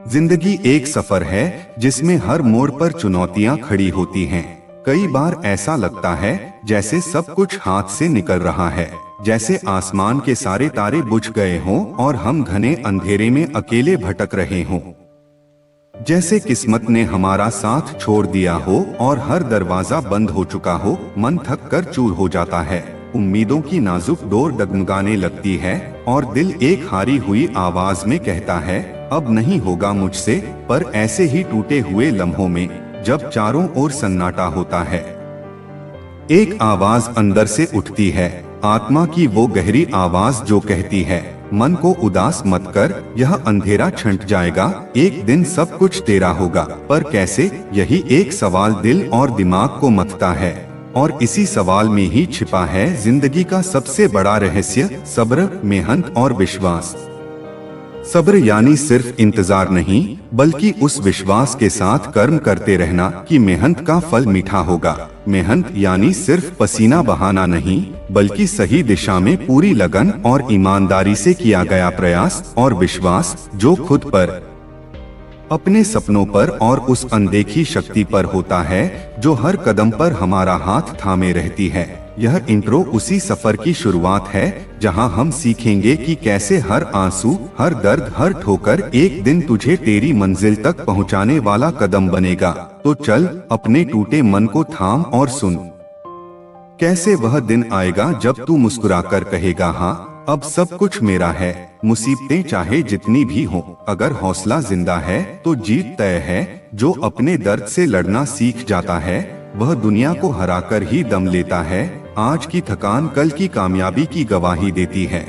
जिंदगी एक सफर है जिसमें हर मोड़ पर चुनौतियां खड़ी होती हैं। कई बार ऐसा लगता है जैसे सब कुछ हाथ से निकल रहा है, जैसे आसमान के सारे तारे बुझ गए हों और हम घने अंधेरे में अकेले भटक रहे हों। जैसे किस्मत ने हमारा साथ छोड़ दिया हो और हर दरवाजा बंद हो चुका हो। मन थक कर चूर हो जाता है, उम्मीदों की नाजुक डोर डगमगाने लगती है और दिल एक हारी हुई आवाज में कहता है, अब नहीं होगा मुझसे। पर ऐसे ही टूटे हुए लम्हों में जब चारों ओर सन्नाटा होता है, एक आवाज अंदर से उठती है, आत्मा की वो गहरी आवाज जो कहती है, मन को उदास मत कर, यह अंधेरा छंट जाएगा, एक दिन सब कुछ तेरा होगा। पर कैसे? यही एक सवाल दिल और दिमाग को मथता है और इसी सवाल में ही छिपा है जिंदगी का सबसे बड़ा रहस्य, सब्र, मेहनत और विश्वास। सब्र यानी सिर्फ इंतजार नहीं, बल्कि उस विश्वास के साथ कर्म करते रहना कि मेहनत का फल मीठा होगा। मेहनत यानी सिर्फ पसीना बहाना नहीं, बल्कि सही दिशा में पूरी लगन और ईमानदारी से किया गया प्रयास। और विश्वास जो खुद पर, अपने सपनों पर और उस अनदेखी शक्ति पर होता है जो हर कदम पर हमारा हाथ थामे रहती है। यह इंट्रो उसी सफर की शुरुआत है जहां हम सीखेंगे कि कैसे हर आंसू, हर दर्द, हर ठोकर एक दिन तुझे तेरी मंजिल तक पहुंचाने वाला कदम बनेगा। तो चल, अपने टूटे मन को थाम और सुन, कैसे वह दिन आएगा जब तू मुस्कुराकर कहेगा, हाँ अब सब कुछ मेरा है। मुसीबतें चाहे जितनी भी हों, अगर हौसला जिंदा है तो जीत तय है। जो अपने दर्द से लड़ना सीख जाता है वह दुनिया को हराकर ही दम लेता है। आज की थकान कल की कामयाबी की गवाही देती है।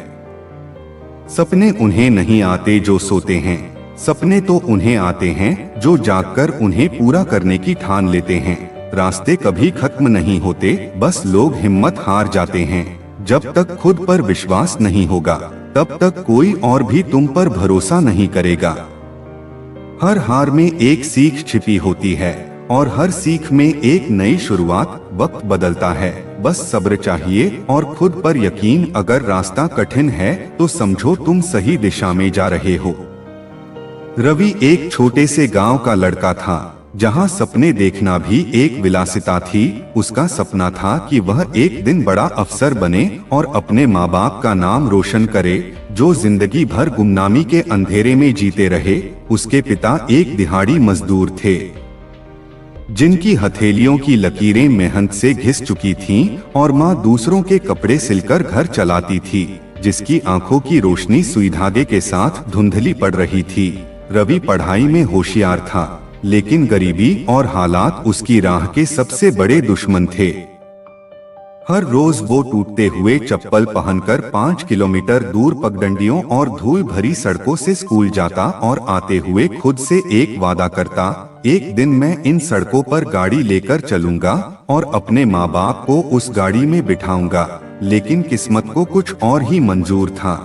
सपने उन्हें नहीं आते जो सोते हैं, सपने तो उन्हें आते हैं जो जागकर उन्हें पूरा करने की ठान लेते हैं। रास्ते कभी खत्म नहीं होते, बस लोग हिम्मत हार जाते हैं। जब तक खुद पर विश्वास नहीं होगा तब तक कोई और भी तुम पर भरोसा नहीं करेगा। हर हार में एक सीख छिपी होती है और हर सीख में एक नई शुरुआत। वक्त बदलता है, बस सब्र चाहिए और खुद पर यकीन। अगर रास्ता कठिन है तो समझो तुम सही दिशा में जा रहे हो। रवि एक छोटे से गांव का लड़का था जहां सपने देखना भी एक विलासिता थी। उसका सपना था कि वह एक दिन बड़ा अफसर बने और अपने माँ बाप का नाम रोशन करे, जो जिंदगी भर गुमनामी के अंधेरे में जीते रहे। उसके पिता एक दिहाड़ी मजदूर थे जिनकी हथेलियों की लकीरें मेहनत से घिस चुकी थीं और माँ दूसरों के कपड़े सिलकर घर चलाती थी, जिसकी आंखों की रोशनी सुई धागे के साथ धुंधली पड़ रही थी। रवि पढ़ाई में होशियार था, लेकिन गरीबी और हालात उसकी राह के सबसे बड़े दुश्मन थे। हर रोज वो टूटते हुए चप्पल पहनकर 5 किलोमीटर दूर पगडंडियों और धूल भरी सड़कों से स्कूल जाता और आते हुए खुद से एक वादा करता, एक दिन मैं इन सड़कों पर गाड़ी लेकर चलूंगा और अपने माँ बाप को उस गाड़ी में बिठाऊंगा। लेकिन किस्मत को कुछ और ही मंजूर था।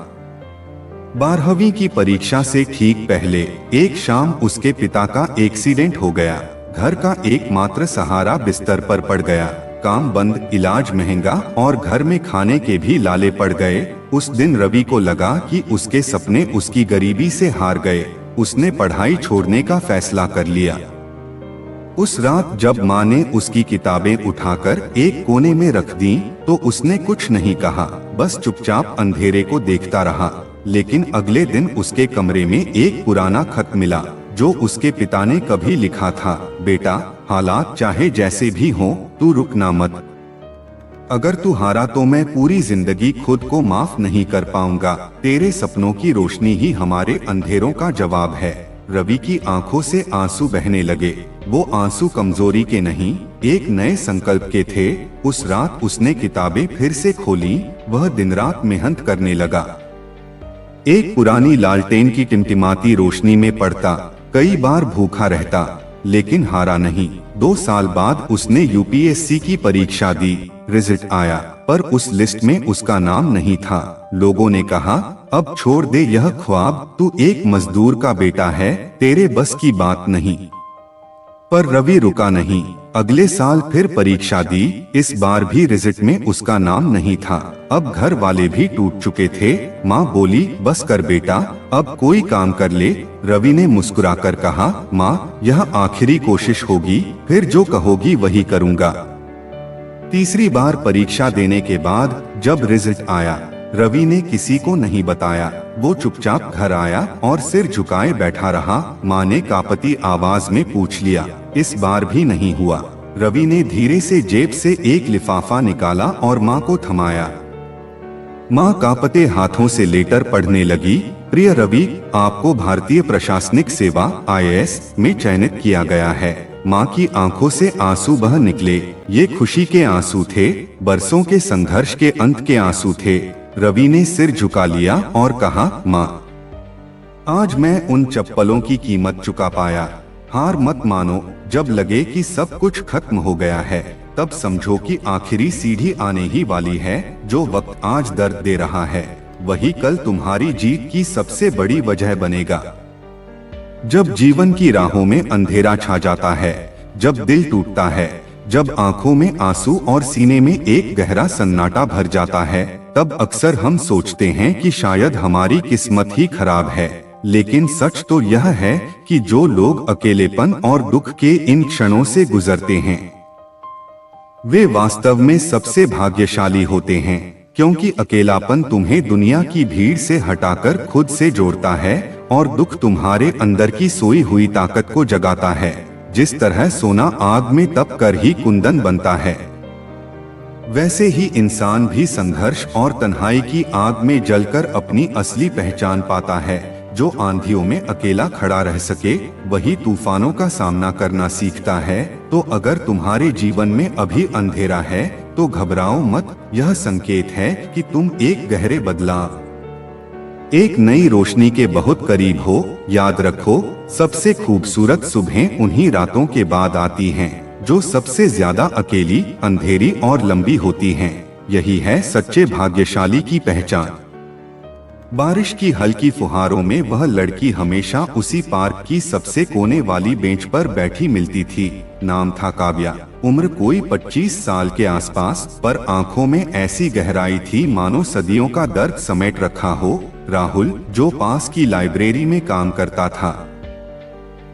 12वीं की परीक्षा से ठीक पहले एक शाम उसके पिता का एक्सीडेंट हो गया। घर का एकमात्र सहारा बिस्तर पर पड़ गया। काम बंद, इलाज महंगा और घर में खाने के भी लाले पड़ गए। उस दिन रवि को लगा कि उसके सपने उसकी गरीबी से हार गए। उसने पढ़ाई छोड़ने का फैसला कर लिया। उस रात जब माँ ने उसकी किताबें उठाकर एक कोने में रख दी तो उसने कुछ नहीं कहा, बस चुपचाप अंधेरे को देखता रहा। लेकिन अगले दिन उसके कमरे में एक पुराना खत मिला जो उसके पिता ने कभी लिखा था, बेटा, हालात चाहे जैसे भी हों, तू रुकना मत। अगर तू हारा तो मैं पूरी जिंदगी खुद को माफ नहीं कर पाऊंगा। तेरे सपनों की रोशनी ही हमारे अंधेरों का जवाब है। रवि की आंखों से आंसू बहने लगे। वो आंसू कमजोरी के नहीं, एक नए संकल्प के थे। उस रात उसने किताबें फिर से खोली। वह दिन रात मेहनत करने लगा। एक पुरानी लालटेन की टिमटिमाती रोशनी में पढ़ता, कई बार भूखा रहता, लेकिन हारा नहीं। 2 साल बाद उसने यूपीएससी की परीक्षा दी। रिजल्ट आया, पर उस लिस्ट में उसका नाम नहीं था। लोगों ने कहा, अब छोड़ दे यह ख्वाब, तू एक मजदूर का बेटा है, तेरे बस की बात नहीं। पर रवि रुका नहीं। अगले साल फिर परीक्षा दी। इस बार भी रिजल्ट में उसका नाम नहीं था। अब घर वाले भी टूट चुके थे। माँ बोली, बस कर बेटा, अब कोई काम कर ले। रवि ने मुस्कुराकर कहा, माँ, यह आखिरी कोशिश होगी, फिर जो कहोगी वही करूँगा। तीसरी बार परीक्षा देने के बाद जब रिजल्ट आया, रवि ने किसी को नहीं बताया। वो चुपचाप घर आया और सिर झुकाए बैठा रहा। माँ ने कांपती आवाज में पूछ लिया, इस बार भी नहीं हुआ। रवि ने धीरे से जेब से एक लिफाफा निकाला और माँ को थमाया। माँ कांपते हाथों से लेटर पढ़ने लगी, प्रिय रवि, आपको भारतीय प्रशासनिक सेवा (IAS) में चयनित किया गया है। माँ की आंखों से आंसू बह निकले। ये खुशी के आंसू थे, बरसों के संघर्ष के अंत के आंसू थे। रवि ने सिर झुका लिया और कहा, माँ, आज मैं उन चप्पलों की कीमत चुका पाया। हार मत मानो। जब लगे कि सब कुछ खत्म हो गया है, तब समझो कि आखिरी सीढ़ी आने ही वाली है। जो वक्त आज दर्द दे रहा है, वही कल तुम्हारी जीत की सबसे बड़ी वजह बनेगा। जब जीवन की राहों में अंधेरा छा जाता है, जब दिल टूटता है, जब आंखों में आंसू और सीने में एक गहरा सन्नाटा भर जाता है, तब अक्सर हम सोचते हैं कि शायद हमारी किस्मत ही खराब है। लेकिन सच तो यह है कि जो लोग अकेलेपन और दुख के इन क्षणों से गुजरते हैं, वे वास्तव में सबसे भाग्यशाली होते हैं, क्योंकि अकेलापन तुम्हें दुनिया की भीड़ से हटाकर खुद से जोड़ता है और दुख तुम्हारे अंदर की सोई हुई ताकत को जगाता है। जिस तरह सोना आग में तप कर ही कुंदन बनता है, वैसे ही इंसान भी संघर्ष और तन्हाई की आग में जलकर अपनी असली पहचान पाता है। जो आंधियों में अकेला खड़ा रह सके, वही तूफानों का सामना करना सीखता है। तो अगर तुम्हारे जीवन में अभी अंधेरा है, तो घबराओ मत। यह संकेत है कि तुम एक गहरे बदलाव, एक नई रोशनी के बहुत करीब हो। याद रखो, सबसे खूबसूरत सुबहें उन्हीं रातों के बाद आती हैं, जो सबसे ज्यादा अकेली, अंधेरी और लंबी होती हैं। यही है सच्चे भाग्यशाली की पहचान। बारिश की हल्की फुहारों में वह लड़की हमेशा उसी पार्क की सबसे कोने वाली बेंच पर बैठी मिलती थी। नाम था काव्या। उम्र कोई 25 साल के आसपास, पर आंखों में ऐसी गहराई थी मानो सदियों का दर्द समेट रखा हो। राहुल, जो पास की लाइब्रेरी में काम करता था,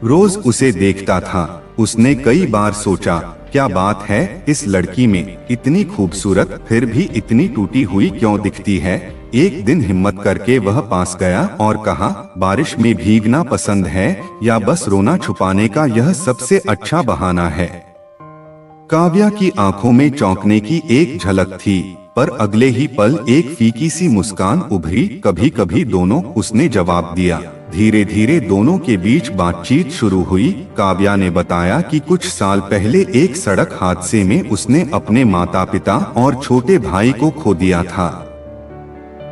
रोज उसे देखता था। उसने कई बार सोचा, क्या बात है इस लड़की में, इतनी खूबसूरत फिर भी इतनी टूटी हुई क्यों दिखती है। एक दिन हिम्मत करके वह पास गया और कहा, बारिश में भीगना पसंद है या बस रोना छुपाने का यह सबसे अच्छा बहाना है। काव्या की आंखों में चौंकने की एक झलक थी, पर अगले ही पल एक फीकी सी मुस्कान उभरी। कभी कभी दोनों, उसने जवाब दिया। धीरे धीरे दोनों के बीच बातचीत शुरू हुई। काव्या ने बताया कि कुछ साल पहले एक सड़क हादसे में उसने अपने माता पिता और छोटे भाई को खो दिया था।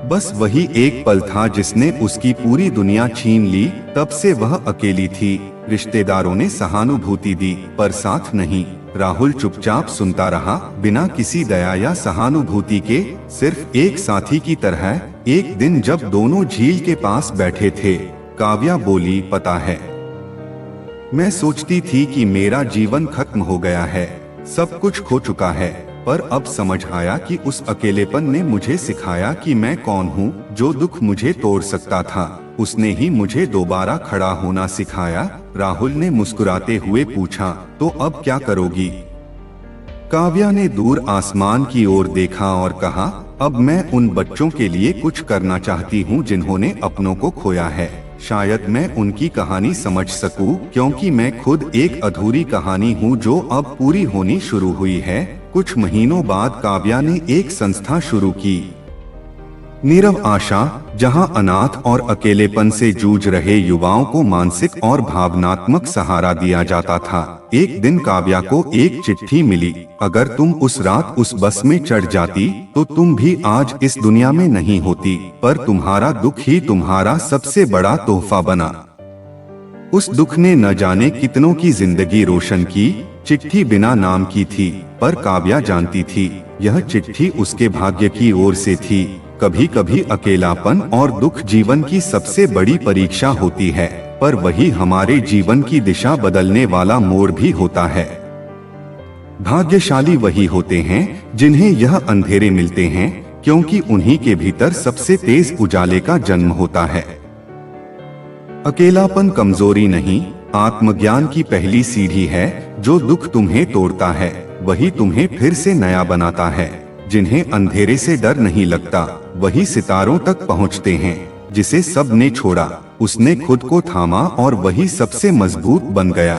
बस वही एक पल था जिसने उसकी पूरी दुनिया छीन ली। तब से वह अकेली थी। रिश्तेदारों ने सहानुभूति दी, पर साथ नहीं। राहुल चुपचाप सुनता रहा, बिना किसी दया या सहानुभूति के, सिर्फ एक साथी की तरह। एक दिन जब दोनों झील के पास बैठे थे, काव्या बोली, पता है, मैं सोचती थी कि मेरा जीवन खत्म हो गया है, सब कुछ खो चुका है, पर अब समझ आया कि उस अकेलेपन ने मुझे सिखाया कि मैं कौन हूँ। जो दुख मुझे तोड़ सकता था, उसने ही मुझे दोबारा खड़ा होना सिखाया। राहुल ने मुस्कुराते हुए पूछा, तो अब क्या करोगी? काव्या ने दूर आसमान की ओर देखा और कहा, अब मैं उन बच्चों के लिए कुछ करना चाहती हूँ जिन्होंने अपनों को खोया है। शायद मैं उनकी कहानी समझ सकूं, क्योंकि मैं खुद एक अधूरी कहानी हूँ जो अब पूरी होनी शुरू हुई है। कुछ महीनों बाद काव्या ने एक संस्था शुरू की, नीरव आशा, जहां अनाथ और अकेलेपन से जूझ रहे युवाओं को मानसिक और भावनात्मक सहारा दिया जाता था। एक दिन काव्या को एक चिट्ठी मिली, अगर तुम उस रात उस बस में चढ़ जाती तो तुम भी आज इस दुनिया में नहीं होती, पर तुम्हारा दुख ही तुम्हारा सबसे बड़ा तोहफा बना। उस दुख ने न जाने कितनों की जिंदगी रोशन की। चिट्ठी बिना नाम की थी, पर काव्या जानती थी यह चिट्ठी उसके भाग्य की ओर से थी। कभी कभी अकेलापन और दुख जीवन की सबसे बड़ी परीक्षा होती है, पर वही हमारे जीवन की दिशा बदलने वाला मोड़ भी होता है। भाग्यशाली वही होते हैं जिन्हें यह अंधेरे मिलते हैं, क्योंकि उन्हीं के भीतर सबसे तेज उजाले का जन्म होता है। अकेलापन कमजोरी नहीं, आत्मज्ञान की पहली सीढ़ी है। जो दुख तुम्हें तोड़ता है वही तुम्हें फिर से नया बनाता है। जिन्हें अंधेरे से डर नहीं लगता वही सितारों तक पहुंचते हैं। जिसे सब ने छोड़ा उसने खुद को थामा और वही सबसे मजबूत बन गया।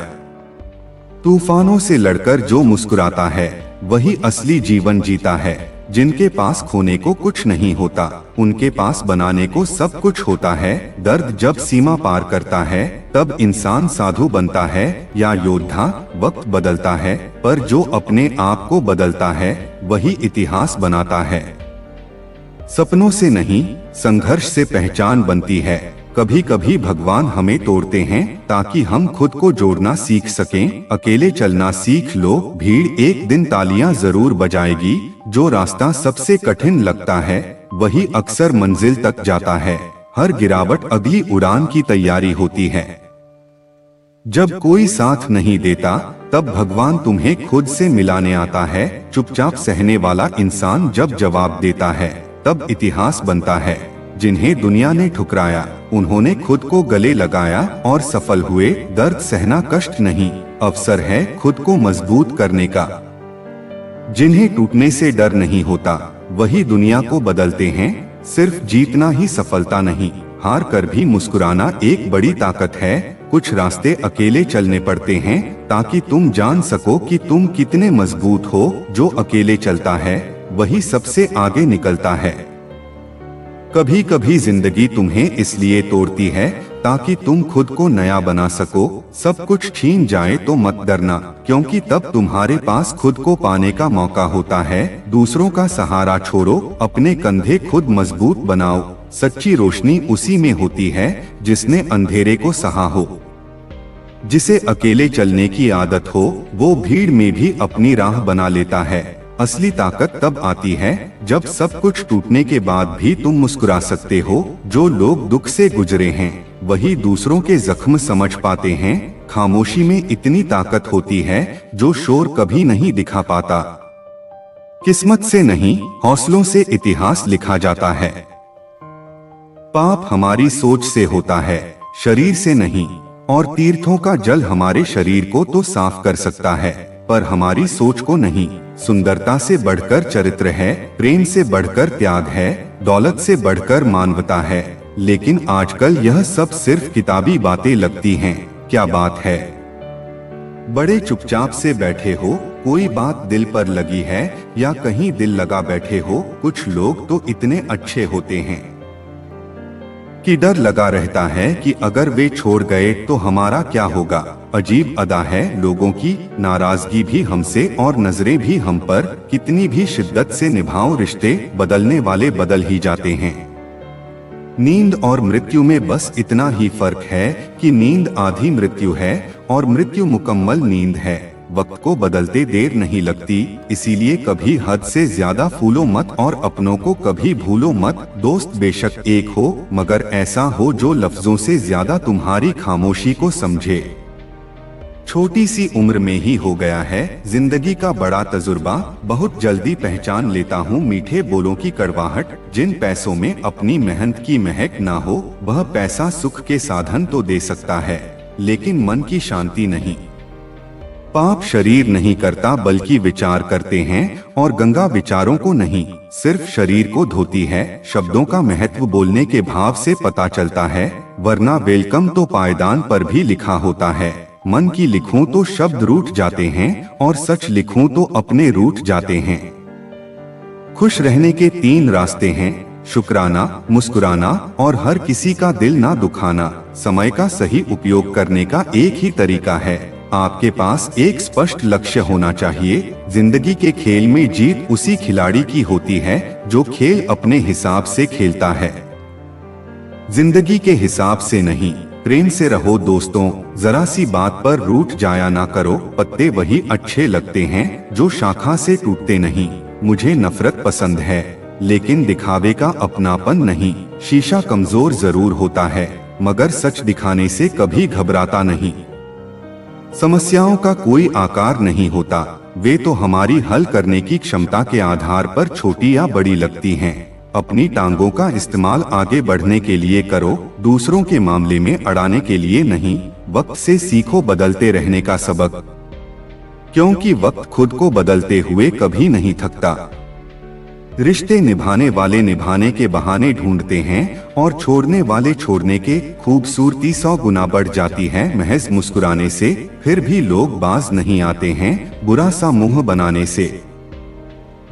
तूफानों से लड़कर जो मुस्कुराता है वही असली जीवन जीता है। जिनके पास खोने को कुछ नहीं होता उनके पास बनाने को सब कुछ होता है। दर्द जब सीमा पार करता है तब इंसान साधु बनता है या योद्धा। वक्त बदलता है पर जो अपने आप को बदलता है वही इतिहास बनाता है। सपनों से नहीं, संघर्ष से पहचान बनती है। कभी कभी भगवान हमें तोड़ते हैं ताकि हम खुद को जोड़ना सीख सकें। अकेले चलना सीख लो, भीड़ एक दिन तालियां जरूर बजाएगी। जो रास्ता सबसे कठिन लगता है वही अक्सर मंजिल तक जाता है। हर गिरावट अगली उड़ान की तैयारी होती है। जब कोई साथ नहीं देता तब भगवान तुम्हें खुद से मिलाने आता है। चुपचाप सहने वाला इंसान जब जवाब देता है तब इतिहास बनता है। जिन्हें दुनिया ने ठुकराया उन्होंने खुद को गले लगाया और सफल हुए। दर्द सहना कष्ट नहीं, अवसर है खुद को मजबूत करने का। जिन्हें टूटने से डर नहीं होता वही दुनिया को बदलते हैं। सिर्फ जीतना ही सफलता नहीं, हार कर भी मुस्कुराना एक बड़ी ताकत है। कुछ रास्ते अकेले चलने पड़ते हैं ताकि तुम जान सको कि तुम कितने मजबूत हो। जो अकेले चलता है वही सबसे आगे निकलता है। कभी कभी जिंदगी तुम्हें इसलिए तोड़ती है ताकि तुम खुद को नया बना सको। सब कुछ छीन जाए तो मत डरना, क्योंकि तब तुम्हारे पास खुद को पाने का मौका होता है। दूसरों का सहारा छोड़ो, अपने कंधे खुद मजबूत बनाओ। सच्ची रोशनी उसी में होती है जिसने अंधेरे को सहा हो। जिसे अकेले चलने की आदत हो वो भीड़ में भी अपनी राह बना लेता है। असली ताकत तब आती है जब सब कुछ टूटने के बाद भी तुम मुस्कुरा सकते हो। जो लोग दुख से गुजरे हैं वही दूसरों के जख्म समझ पाते हैं। खामोशी में इतनी ताकत होती है जो शोर कभी नहीं दिखा पाता। किस्मत से नहीं, हौसलों से इतिहास लिखा जाता है। पाप हमारी सोच से होता है, शरीर से नहीं। और तीर्थों का जल हमारे शरीर को तो साफ कर सकता है पर हमारी सोच को नहीं। सुंदरता से बढ़कर चरित्र है, प्रेम से बढ़कर त्याग है, दौलत से बढ़कर मानवता है। लेकिन आजकल यह सब सिर्फ किताबी बातें लगती हैं। क्या बात है? बड़े चुपचाप से बैठे हो, कोई बात दिल पर लगी है या कहीं दिल लगा बैठे हो। कुछ लोग तो इतने अच्छे होते हैं कि डर लगा रहता है कि अगर वे छोड़ गए तो हमारा क्या होगा। अजीब अदा है लोगों की, नाराजगी भी हमसे और नजरें भी हम पर। कितनी भी शिद्दत से निभाओ रिश्ते, बदलने वाले बदल ही जाते हैं। नींद और मृत्यु में बस इतना ही फर्क है कि नींद आधी मृत्यु है और मृत्यु मुकम्मल नींद है। वक्त को बदलते देर नहीं लगती, इसीलिए कभी हद से ज्यादा फूलो मत और अपनों को कभी भूलो मत। दोस्त बेशक एक हो मगर ऐसा हो जो लफ्जों से ज्यादा तुम्हारी खामोशी को समझे। छोटी सी उम्र में ही हो गया है जिंदगी का बड़ा तजुर्बा। बहुत जल्दी पहचान लेता हूँ मीठे बोलों की कड़वाहट। जिन पैसों में अपनी मेहनत की महक ना हो वह पैसा सुख के साधन तो दे सकता है लेकिन मन की शांति नहीं। पाप शरीर नहीं करता बल्कि विचार करते हैं और गंगा विचारों को नहीं सिर्फ शरीर को धोती है। शब्दों का महत्व बोलने के भाव से पता चलता है, वरना वेलकम तो पायदान पर भी लिखा होता है। मन की लिखूं तो शब्द रूठ जाते हैं और सच लिखूं तो अपने रूठ जाते हैं। खुश रहने के 3 रास्ते हैं, शुक्राना, मुस्कुराना और हर किसी का दिल ना दुखाना। समय का सही उपयोग करने का एक ही तरीका है, आपके पास एक स्पष्ट लक्ष्य होना चाहिए। जिंदगी के खेल में जीत उसी खिलाड़ी की होती है जो खेल अपने हिसाब से खेलता है, जिंदगी के हिसाब से नहीं। प्रेम से रहो दोस्तों, जरा सी बात पर रूठ जाया ना करो। पत्ते वही अच्छे लगते हैं जो शाखा से टूटते नहीं। मुझे नफरत पसंद है लेकिन दिखावे का अपनापन नहीं। शीशा कमजोर जरूर होता है मगर सच दिखाने से कभी घबराता नहीं। समस्याओं का कोई आकार नहीं होता, वे तो हमारी हल करने की क्षमता के आधार पर छोटी या बड़ी लगती हैं। अपनी टांगों का इस्तेमाल आगे बढ़ने के लिए करो, दूसरों के मामले में अड़ाने के लिए नहीं। वक्त से सीखो बदलते रहने का सबक, क्योंकि वक्त खुद को बदलते हुए कभी नहीं थकता। रिश्ते निभाने वाले निभाने के बहाने ढूंढते हैं और छोड़ने वाले छोड़ने के। खूबसूरती 100 गुना बढ़ जाती है महज मुस्कुराने से, फिर भी लोग बाज नहीं आते हैं बुरा सा मुंह बनाने से।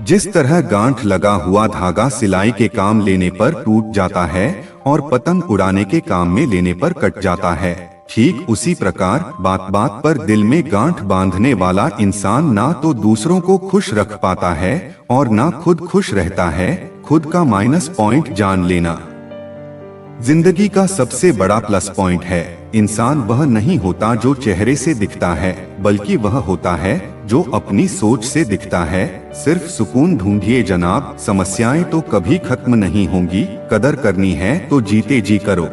जिस तरह गांठ लगा हुआ धागा सिलाई के काम लेने पर टूट जाता है और पतंग उड़ाने के काम में लेने पर कट जाता है, ठीक उसी प्रकार बात बात पर दिल में गांठ बांधने वाला इंसान ना तो दूसरों को खुश रख पाता है और ना खुद खुश रहता है। खुद का माइनस पॉइंट जान लेना जिंदगी का सबसे बड़ा प्लस पॉइंट है। इंसान वह नहीं होता जो चेहरे से दिखता है, बल्कि वह होता है जो अपनी सोच से दिखता है। सिर्फ सुकून ढूंढिए जनाब, समस्याएं तो कभी खत्म नहीं होंगी। कदर करनी है तो जीते जी करो,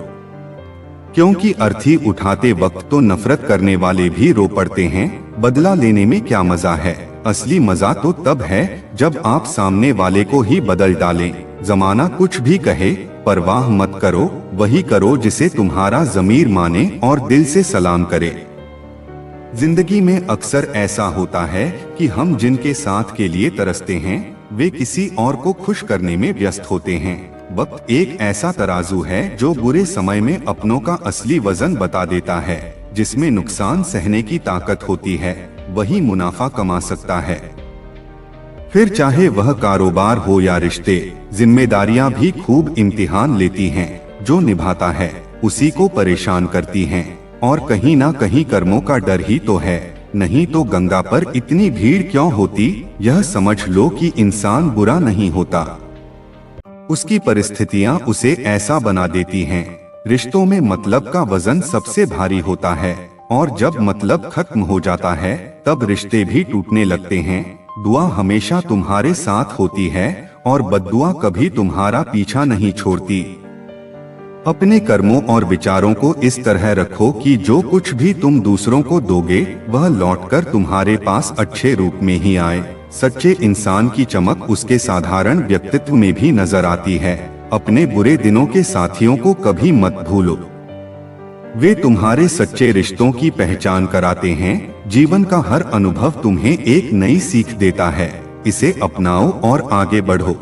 क्योंकि अर्थी उठाते वक्त तो नफरत करने वाले भी रो पड़ते हैं। बदला लेने में क्या मजा है? असली मजा तो तब है जब आप सामने वाले को ही बदल डालें। जमाना कुछ भी कहे परवाह मत करो, वही करो जिसे तुम्हारा ज़मीर माने और दिल से सलाम करे। जिंदगी में अक्सर ऐसा होता है कि हम जिनके साथ के लिए तरसते हैं वे किसी और को खुश करने में व्यस्त होते हैं। वक्त एक ऐसा तराजू है जो बुरे समय में अपनों का असली वजन बता देता है। जिसमें नुकसान सहने की ताकत होती है वही मुनाफा कमा सकता है। फिर चाहे वह कारोबार हो या रिश्ते, जिम्मेदारियां भी खूब इम्तिहान लेती हैं। जो निभाता है उसी को परेशान करती हैं, और कहीं ना कहीं कर्मों का डर ही तो है। नहीं तो गंगा पर इतनी भीड़ क्यों होती? यह समझ लो कि इंसान बुरा नहीं होता, उसकी परिस्थितियां उसे ऐसा बना देती हैं। रिश्तों में मतलब का वजन सबसे भारी होता है, और जब मतलब खत्म हो जाता है तब रिश्ते भी टूटने लगते हैं। दुआ हमेशा तुम्हारे साथ होती है और बद्दुआ कभी तुम्हारा पीछा नहीं छोड़ती। अपने कर्मों और विचारों को इस तरह रखो कि जो कुछ भी तुम दूसरों को दोगे वह लौटकर तुम्हारे पास अच्छे रूप में ही आए। सच्चे इंसान की चमक उसके साधारण व्यक्तित्व में भी नजर आती है। अपने बुरे दिनों के साथियों को कभी मत भूलो, वे तुम्हारे सच्चे रिश्तों की पहचान कराते हैं। जीवन का हर अनुभव तुम्हें एक नई सीख देता है, इसे अपनाओ और आगे बढ़ो।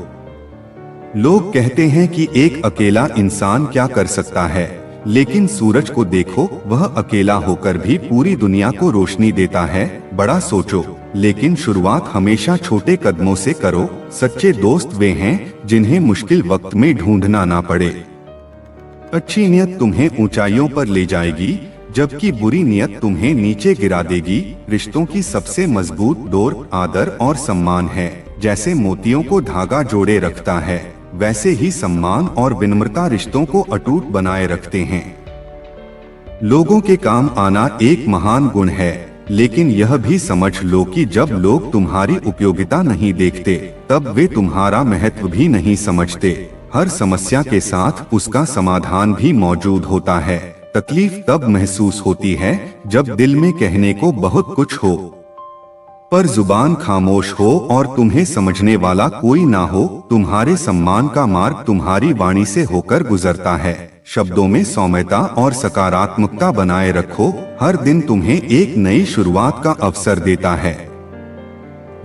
लोग कहते हैं कि एक अकेला इंसान क्या कर सकता है, लेकिन सूरज को देखो, वह अकेला होकर भी पूरी दुनिया को रोशनी देता है। बड़ा सोचो, लेकिन शुरुआत हमेशा छोटे कदमों से करो। सच्चे दोस्त वे हैं जिन्हें मुश्किल वक्त में ढूंढना ना पड़े। अच्छी नियत तुम्हें ऊंचाइयों पर ले जाएगी, जबकि बुरी नियत तुम्हें नीचे गिरा देगी। रिश्तों की सबसे मजबूत डोर आदर और सम्मान है। जैसे मोतियों को धागा जोड़े रखता है, वैसे ही सम्मान और विनम्रता रिश्तों को अटूट बनाए रखते हैं। लोगों के काम आना एक महान गुण है, लेकिन यह भी समझ लो कि जब लोग तुम्हारी उपयोगिता नहीं देखते तब वे तुम्हारा महत्व भी नहीं समझते। हर समस्या के साथ उसका समाधान भी मौजूद होता है। तकलीफ तब महसूस होती है जब दिल में कहने को बहुत कुछ हो, पर जुबान खामोश हो और तुम्हें समझने वाला कोई ना हो। तुम्हारे सम्मान का मार्ग तुम्हारी वाणी से होकर गुजरता है। शब्दों में सौम्यता और सकारात्मकता बनाए रखो, हर दिन तुम्हें एक नई शुरुआत का अवसर देता है।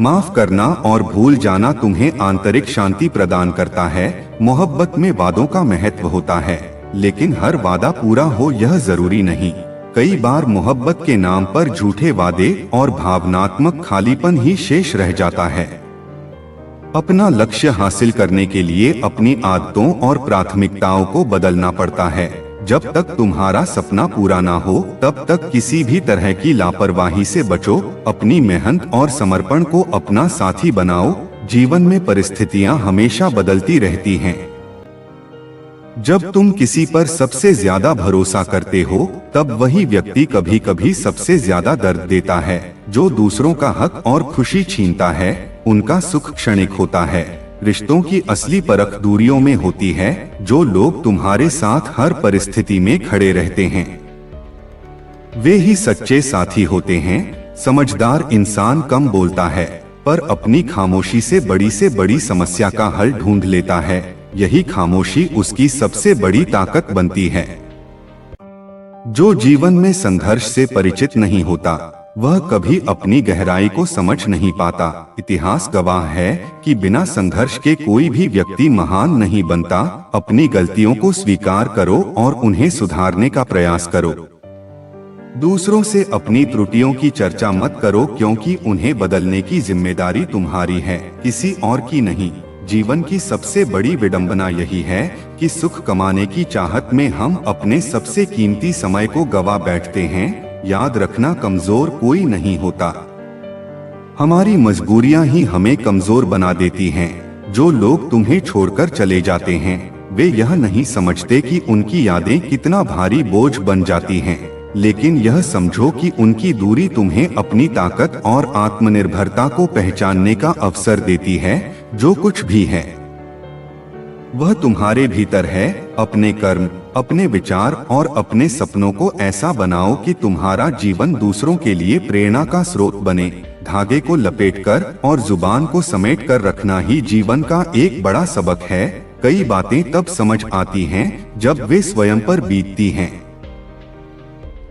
माफ करना और भूल जाना तुम्हें आंतरिक शांति प्रदान करता है। मोहब्बत में वादों का महत्व होता है, लेकिन हर वादा पूरा हो यह जरूरी नहीं। कई बार मोहब्बत के नाम पर झूठे वादे और भावनात्मक खालीपन ही शेष रह जाता है। अपना लक्ष्य हासिल करने के लिए अपनी आदतों और प्राथमिकताओं को बदलना पड़ता है। जब तक तुम्हारा सपना पूरा ना हो तब तक किसी भी तरह की लापरवाही से बचो। अपनी मेहनत और समर्पण को अपना साथी बनाओ। जीवन में परिस्थितियां हमेशा बदलती रहती हैं। जब तुम किसी पर सबसे ज्यादा भरोसा करते हो तब वही व्यक्ति कभी कभी सबसे ज्यादा दर्द देता है। जो दूसरों का हक और खुशी छीनता है उनका सुख क्षणिक होता है। रिश्तों की असली परख दूरियों में होती है। जो लोग तुम्हारे साथ हर परिस्थिति में खड़े रहते हैं वे ही सच्चे साथी होते हैं। समझदार इंसान कम बोलता है, पर अपनी खामोशी से बड़ी समस्या का हल ढूंढ लेता है। यही खामोशी उसकी सबसे बड़ी ताकत बनती है। जो जीवन में संघर्ष से परिचित नहीं होता, वह कभी अपनी गहराई को समझ नहीं पाता। इतिहास गवाह है कि बिना संघर्ष के कोई भी व्यक्ति महान नहीं बनता। अपनी गलतियों को स्वीकार करो और उन्हें सुधारने का प्रयास करो। दूसरों से अपनी त्रुटियों की चर्चा मत करो, क्योंकि उन्हें बदलने की जिम्मेदारी तुम्हारी है, किसी और की नहीं। जीवन की सबसे बड़ी विडंबना यही है कि सुख कमाने की चाहत में हम अपने सबसे कीमती समय को गवा बैठते हैं। याद रखना, कमजोर कोई नहीं होता, हमारी मजबूरियां ही हमें कमजोर बना देती हैं। जो लोग तुम्हें छोड़कर चले जाते हैं, वे यह नहीं समझते कि उनकी यादें कितना भारी बोझ बन जाती हैं। लेकिन यह समझो कि उनकी दूरी तुम्हें अपनी ताकत और आत्मनिर्भरता को पहचानने का अवसर देती है। जो कुछ भी है वह तुम्हारे भीतर है। अपने कर्म, अपने विचार और अपने सपनों को ऐसा बनाओ कि तुम्हारा जीवन दूसरों के लिए प्रेरणा का स्रोत बने। धागे को लपेटकर और जुबान को समेट कर रखना ही जीवन का एक बड़ा सबक है। कई बातें तब समझ आती हैं जब वे स्वयं पर बीतती हैं।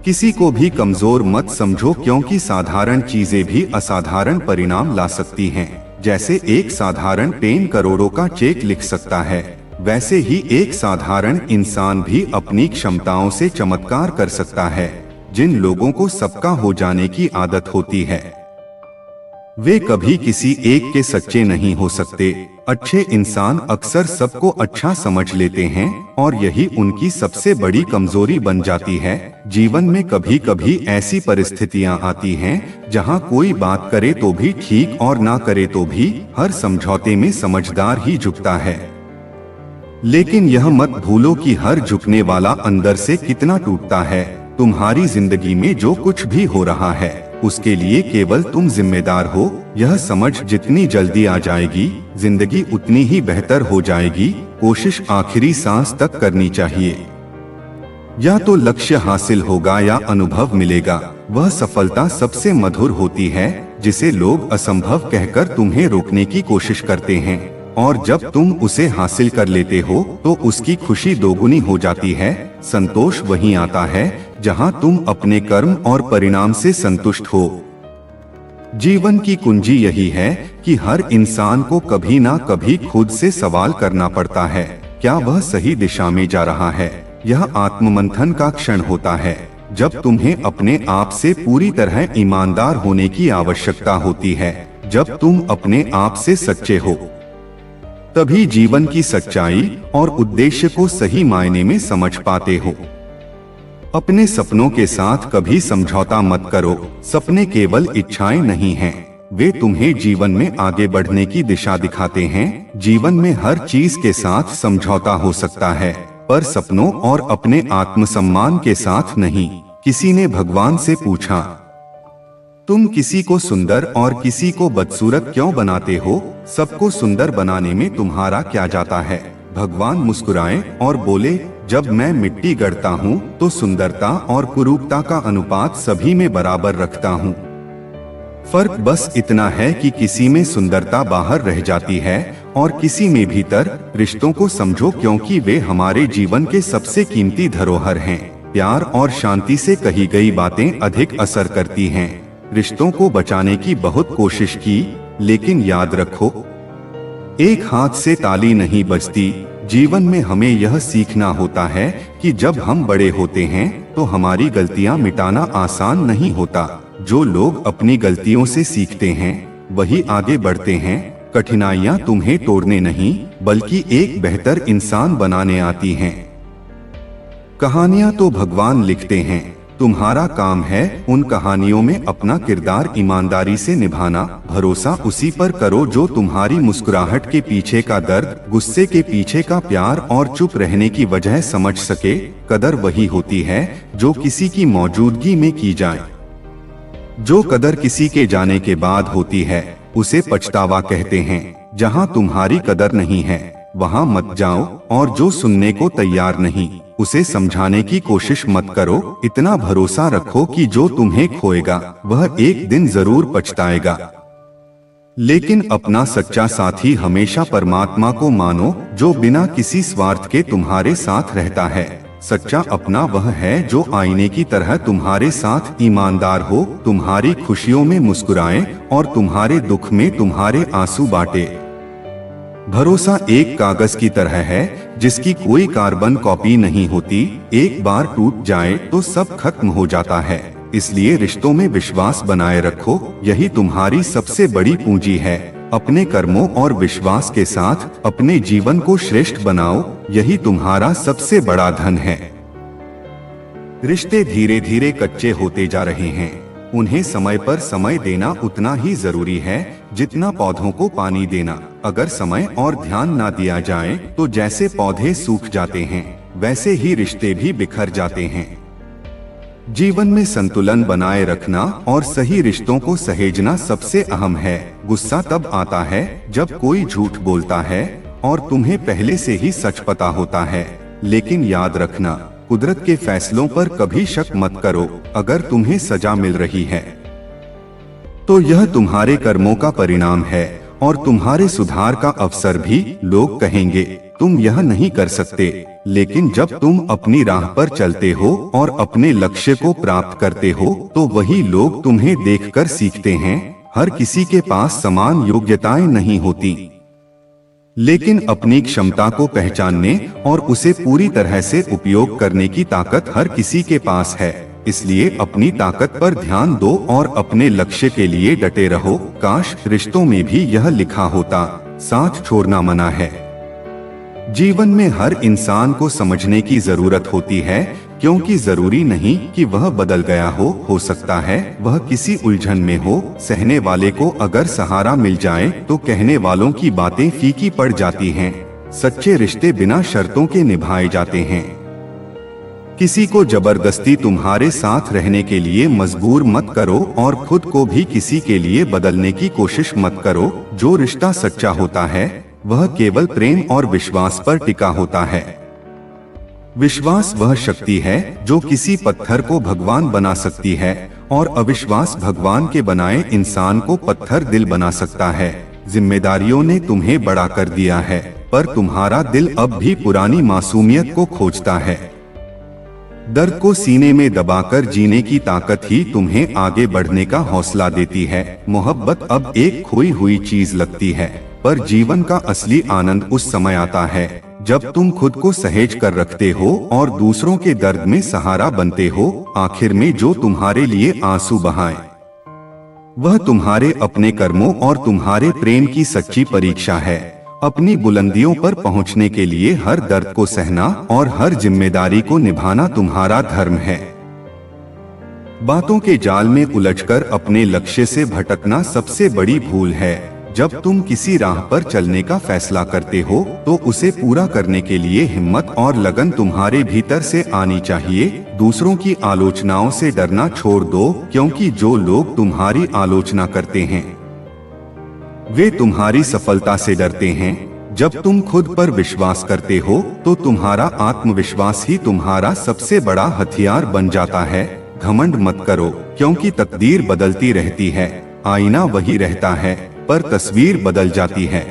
किसी को भी कमजोर मत समझो, क्योंकि साधारण चीजें भी असाधारण परिणाम ला सकती हैं। जैसे एक साधारण पेन करोड़ों का चेक लिख सकता है, वैसे ही एक साधारण इंसान भी अपनी क्षमताओं से चमत्कार कर सकता है। जिन लोगों को सबका हो जाने की आदत होती है, वे कभी किसी एक के सच्चे नहीं हो सकते। अच्छे इंसान अक्सर सबको अच्छा समझ लेते हैं और यही उनकी सबसे बड़ी कमजोरी बन जाती है। जीवन में कभी कभी ऐसी परिस्थितियां आती हैं जहां कोई बात करे तो भी ठीक और ना करे तो भी हर समझौते में समझदार ही झुकता है। लेकिन यह मत भूलो कि हर झुकने वाला अंदर से कितना टूटता है। तुम्हारी जिंदगी में जो कुछ भी हो रहा है, उसके लिए केवल तुम जिम्मेदार हो। यह समझ जितनी जल्दी आ जाएगी, जिंदगी उतनी ही बेहतर हो जाएगी। कोशिश आखिरी सांस तक करनी चाहिए। या तो लक्ष्य हासिल होगा या अनुभव मिलेगा। वह सफलता सबसे मधुर होती है जिसे लोग असंभव कहकर तुम्हें रोकने की कोशिश करते हैं, और जब तुम उसे हासिल कर लेते हो तो उसकी खुशी दोगुनी हो जाती है। संतोष वहीं आता है जहां तुम अपने कर्म और परिणाम से संतुष्ट हो। जीवन की कुंजी यही है कि हर इंसान को कभी ना कभी खुद से सवाल करना पड़ता है, क्या वह सही दिशा में जा रहा है। यह आत्ममंथन का क्षण होता है जब तुम्हें अपने आप से पूरी तरह ईमानदार होने की आवश्यकता होती है। जब तुम अपने आप से सच्चे हो, तभी जीवन की सच्चाई और उद्देश्य को सही मायने में समझ पाते हो। अपने सपनों के साथ कभी समझौता मत करो। सपने केवल इच्छाएं नहीं हैं, वे तुम्हें जीवन में आगे बढ़ने की दिशा दिखाते हैं। जीवन में हर चीज के साथ समझौता हो सकता है, पर सपनों और अपने आत्मसम्मान के साथ नहीं। किसी ने भगवान से पूछा, तुम किसी को सुंदर और किसी को बदसूरत क्यों बनाते हो? सबको सुंदर बनाने में तुम्हारा क्या जाता है? भगवान मुस्कुराए और बोले, जब मैं मिट्टी गढ़ता हूँ तो सुंदरता और कुरूपता का अनुपात सभी में बराबर रखता हूँ। फर्क बस इतना है कि किसी में सुंदरता बाहर रह जाती है और किसी में भीतर। रिश्तों को समझो, क्योंकि वे हमारे जीवन के सबसे कीमती धरोहर हैं। प्यार और शांति से कही गई बातें अधिक असर करती हैं। रिश्तों को बचाने की बहुत कोशिश की, लेकिन याद रखो, एक हाथ से ताली नहीं बजती। जीवन में हमें यह सीखना होता है कि जब हम बड़े होते हैं तो हमारी गलतियां मिटाना आसान नहीं होता। जो लोग अपनी गलतियों से सीखते हैं वही आगे बढ़ते हैं। कठिनाइयां तुम्हें तोड़ने नहीं बल्कि एक बेहतर इंसान बनाने आती हैं। कहानियां तो भगवान लिखते हैं, तुम्हारा काम है उन कहानियों में अपना किरदार ईमानदारी से निभाना। भरोसा उसी पर करो जो तुम्हारी मुस्कुराहट के पीछे का दर्द, गुस्से के पीछे का प्यार और चुप रहने की वजह समझ सके। कदर वही होती है जो किसी की मौजूदगी में की जाए। जो कदर किसी के जाने के बाद होती है उसे पछतावा कहते हैं। जहाँ तुम्हारी कदर नहीं है वहाँ मत जाओ, और जो सुनने को तैयार नहीं उसे समझाने की कोशिश मत करो। इतना भरोसा रखो कि जो तुम्हें खोएगा वह एक दिन जरूर पछताएगा। लेकिन अपना सच्चा साथी हमेशा परमात्मा को मानो, जो बिना किसी स्वार्थ के तुम्हारे साथ रहता है। सच्चा अपना वह है जो आईने की तरह तुम्हारे साथ ईमानदार हो, तुम्हारी खुशियों में मुस्कुराए और तुम्हारे दुख में तुम्हारे आंसू बांटे। भरोसा एक कागज की तरह है जिसकी कोई कार्बन कॉपी नहीं होती। एक बार टूट जाए तो सब खत्म हो जाता है। इसलिए रिश्तों में विश्वास बनाए रखो, यही तुम्हारी सबसे बड़ी पूंजी है। अपने कर्मों और विश्वास के साथ अपने जीवन को श्रेष्ठ बनाओ, यही तुम्हारा सबसे बड़ा धन है। रिश्ते धीरे धीरे कच्चे होते जा रहे हैं। उन्हें समय पर समय देना उतना ही जरूरी है जितना पौधों को पानी देना। अगर समय और ध्यान ना दिया जाए तो जैसे पौधे सूख जाते हैं, वैसे ही रिश्ते भी बिखर जाते हैं। जीवन में संतुलन बनाए रखना और सही रिश्तों को सहेजना सबसे अहम है। गुस्सा तब आता है जब कोई झूठ बोलता है और तुम्हें पहले से ही सच पता होता है। लेकिन याद रखना, कुदरत के फैसलों पर कभी शक मत करो। अगर तुम्हें सजा मिल रही है तो यह तुम्हारे कर्मों का परिणाम है और तुम्हारे सुधार का अवसर भी। लोग कहेंगे तुम यह नहीं कर सकते, लेकिन जब तुम अपनी राह पर चलते हो और अपने लक्ष्य को प्राप्त करते हो तो वही लोग तुम्हें देखकर सीखते हैं। हर किसी के पास समान योग्यताएं नहीं होती, लेकिन अपनी क्षमता को पहचानने और उसे पूरी तरह से उपयोग करने की ताकत हर किसी के पास है। इसलिए अपनी ताकत पर ध्यान दो और अपने लक्ष्य के लिए डटे रहो। काश रिश्तों में भी यह लिखा होता, साथ छोड़ना मना है। जीवन में हर इंसान को समझने की जरूरत होती है, क्योंकि जरूरी नहीं कि वह बदल गया हो सकता है वह किसी उलझन में हो। सहने वाले को अगर सहारा मिल जाए तो कहने वालों की बातें फीकी पड़ जाती हैं। सच्चे रिश्ते बिना शर्तों के निभाए जाते हैं। किसी को जबरदस्ती तुम्हारे साथ रहने के लिए मजबूर मत करो और खुद को भी किसी के लिए बदलने की कोशिश मत करो। जो रिश्ता सच्चा होता है वह केवल प्रेम और विश्वास पर टिका होता है। विश्वास वह शक्ति है जो किसी पत्थर को भगवान बना सकती है और अविश्वास भगवान के बनाए इंसान को पत्थर दिल बना सकता है। जिम्मेदारियों ने तुम्हें बड़ा कर दिया है, पर तुम्हारा दिल अब भी पुरानी मासूमियत को खोजता है। दर्द को सीने में दबाकर जीने की ताकत ही तुम्हें आगे बढ़ने का हौसला देती है। मोहब्बत अब एक खोई हुई चीज लगती है, पर जीवन का असली आनंद उस समय आता है जब तुम खुद को सहेज कर रखते हो और दूसरों के दर्द में सहारा बनते हो। आखिर में जो तुम्हारे लिए आंसू बहाए वह तुम्हारे अपने कर्मों और तुम्हारे प्रेम की सच्ची परीक्षा है। अपनी बुलंदियों पर पहुंचने के लिए हर दर्द को सहना और हर जिम्मेदारी को निभाना तुम्हारा धर्म है। बातों के जाल में उलझकर अपने लक्ष्य से भटकना सबसे बड़ी भूल है। जब तुम किसी राह पर चलने का फैसला करते हो तो उसे पूरा करने के लिए हिम्मत और लगन तुम्हारे भीतर से आनी चाहिए। दूसरों की आलोचनाओं से डरना छोड़ दो, क्योंकि जो लोग तुम्हारी आलोचना करते हैं वे तुम्हारी सफलता से डरते हैं। जब तुम खुद पर विश्वास करते हो तो तुम्हारा आत्मविश्वास ही तुम्हारा सबसे बड़ा हथियार बन जाता है। घमंड मत करो, क्योंकि तकदीर बदलती रहती है। आईना वही रहता है, पर तस्वीर बदल जाती है।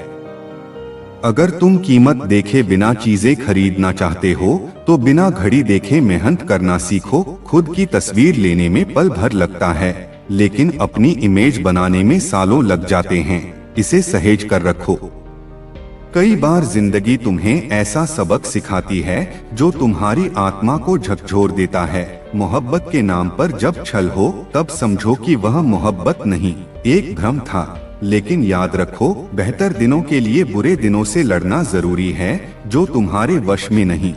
अगर तुम कीमत देखे बिना चीजें खरीदना चाहते हो तो बिना घड़ी देखे मेहनत करना सीखो। खुद की तस्वीर लेने में पल भर लगता है, लेकिन अपनी इमेज बनाने में सालों लग जाते हैं। इसे सहेज कर रखो। कई बार जिंदगी तुम्हें ऐसा सबक सिखाती है जो तुम्हारी आत्मा को झकझोर देता है। मोहब्बत के नाम पर जब छल हो तब समझो कि वह मोहब्बत नहीं, एक भ्रम था। लेकिन याद रखो, बेहतर दिनों के लिए बुरे दिनों से लड़ना जरूरी है जो तुम्हारे वश में नहीं।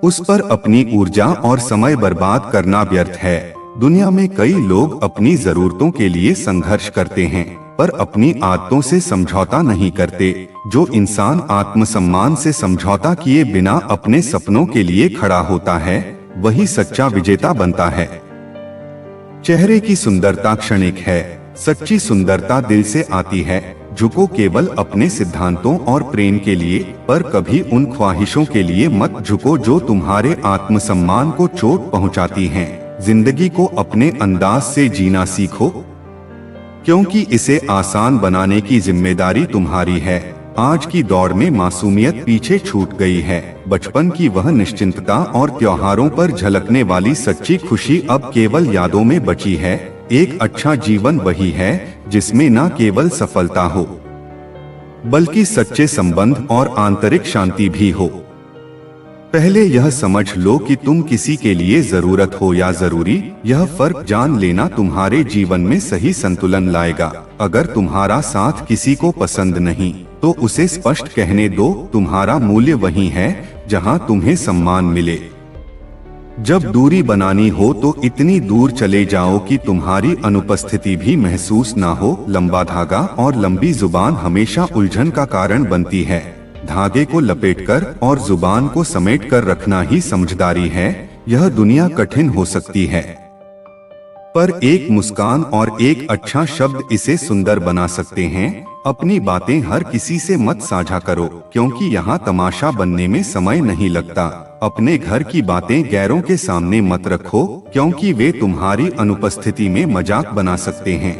उस पर अपनी ऊर्जा और समय बर्बाद करना व्यर्थ है। दुनिया में कई लोग अपनी जरूरतों के लिए संघर्ष करते हैं, पर अपनी आदतों से समझौता नहीं करते। जो इंसान आत्मसम्मान से समझौता किए बिना अपने सपनों के लिए खड़ा होता है, वही सच्चा विजेता बनता है। चेहरे की सुंदरता क्षणिक है, सच्ची सुंदरता दिल से आती है। झुको केवल अपने सिद्धांतों और प्रेम के लिए, पर कभी उन ख्वाहिशों के लिए मत झुको जो तुम्हारे आत्मसम्मान को चोट पहुंचाती हैं। जिंदगी को अपने अंदाज से जीना सीखो, क्योंकि इसे आसान बनाने की जिम्मेदारी तुम्हारी है। आज की दौड़ में मासूमियत पीछे छूट गई है। बचपन की वह निश्चिंतता और त्योहारों पर झलकने वाली सच्ची खुशी अब केवल यादों में बची है। एक अच्छा जीवन वही है जिसमें न केवल सफलता हो, बल्कि सच्चे संबंध और आंतरिक शांति भी हो। पहले यह समझ लो कि तुम किसी के लिए जरूरत हो या जरूरी, यह फर्क जान लेना तुम्हारे जीवन में सही संतुलन लाएगा। अगर तुम्हारा साथ किसी को पसंद नहीं तो उसे स्पष्ट कहने दो। तुम्हारा मूल्य वही है जहां तुम्हें सम्मान मिले। जब दूरी बनानी हो तो इतनी दूर चले जाओ कि तुम्हारी अनुपस्थिति भी महसूस ना हो। लंबा धागा और लंबी जुबान हमेशा उलझन का कारण बनती है। धागे को लपेटकर और जुबान को समेटकर रखना ही समझदारी है। यह दुनिया कठिन हो सकती है, पर एक मुस्कान और एक अच्छा शब्द इसे सुंदर बना सकते हैं। अपनी बातें हर किसी से मत साझा करो, क्योंकि यहाँ तमाशा बनने में समय नहीं लगता। अपने घर की बातें गैरों के सामने मत रखो, क्योंकि वे तुम्हारी अनुपस्थिति में मजाक बना सकते हैं।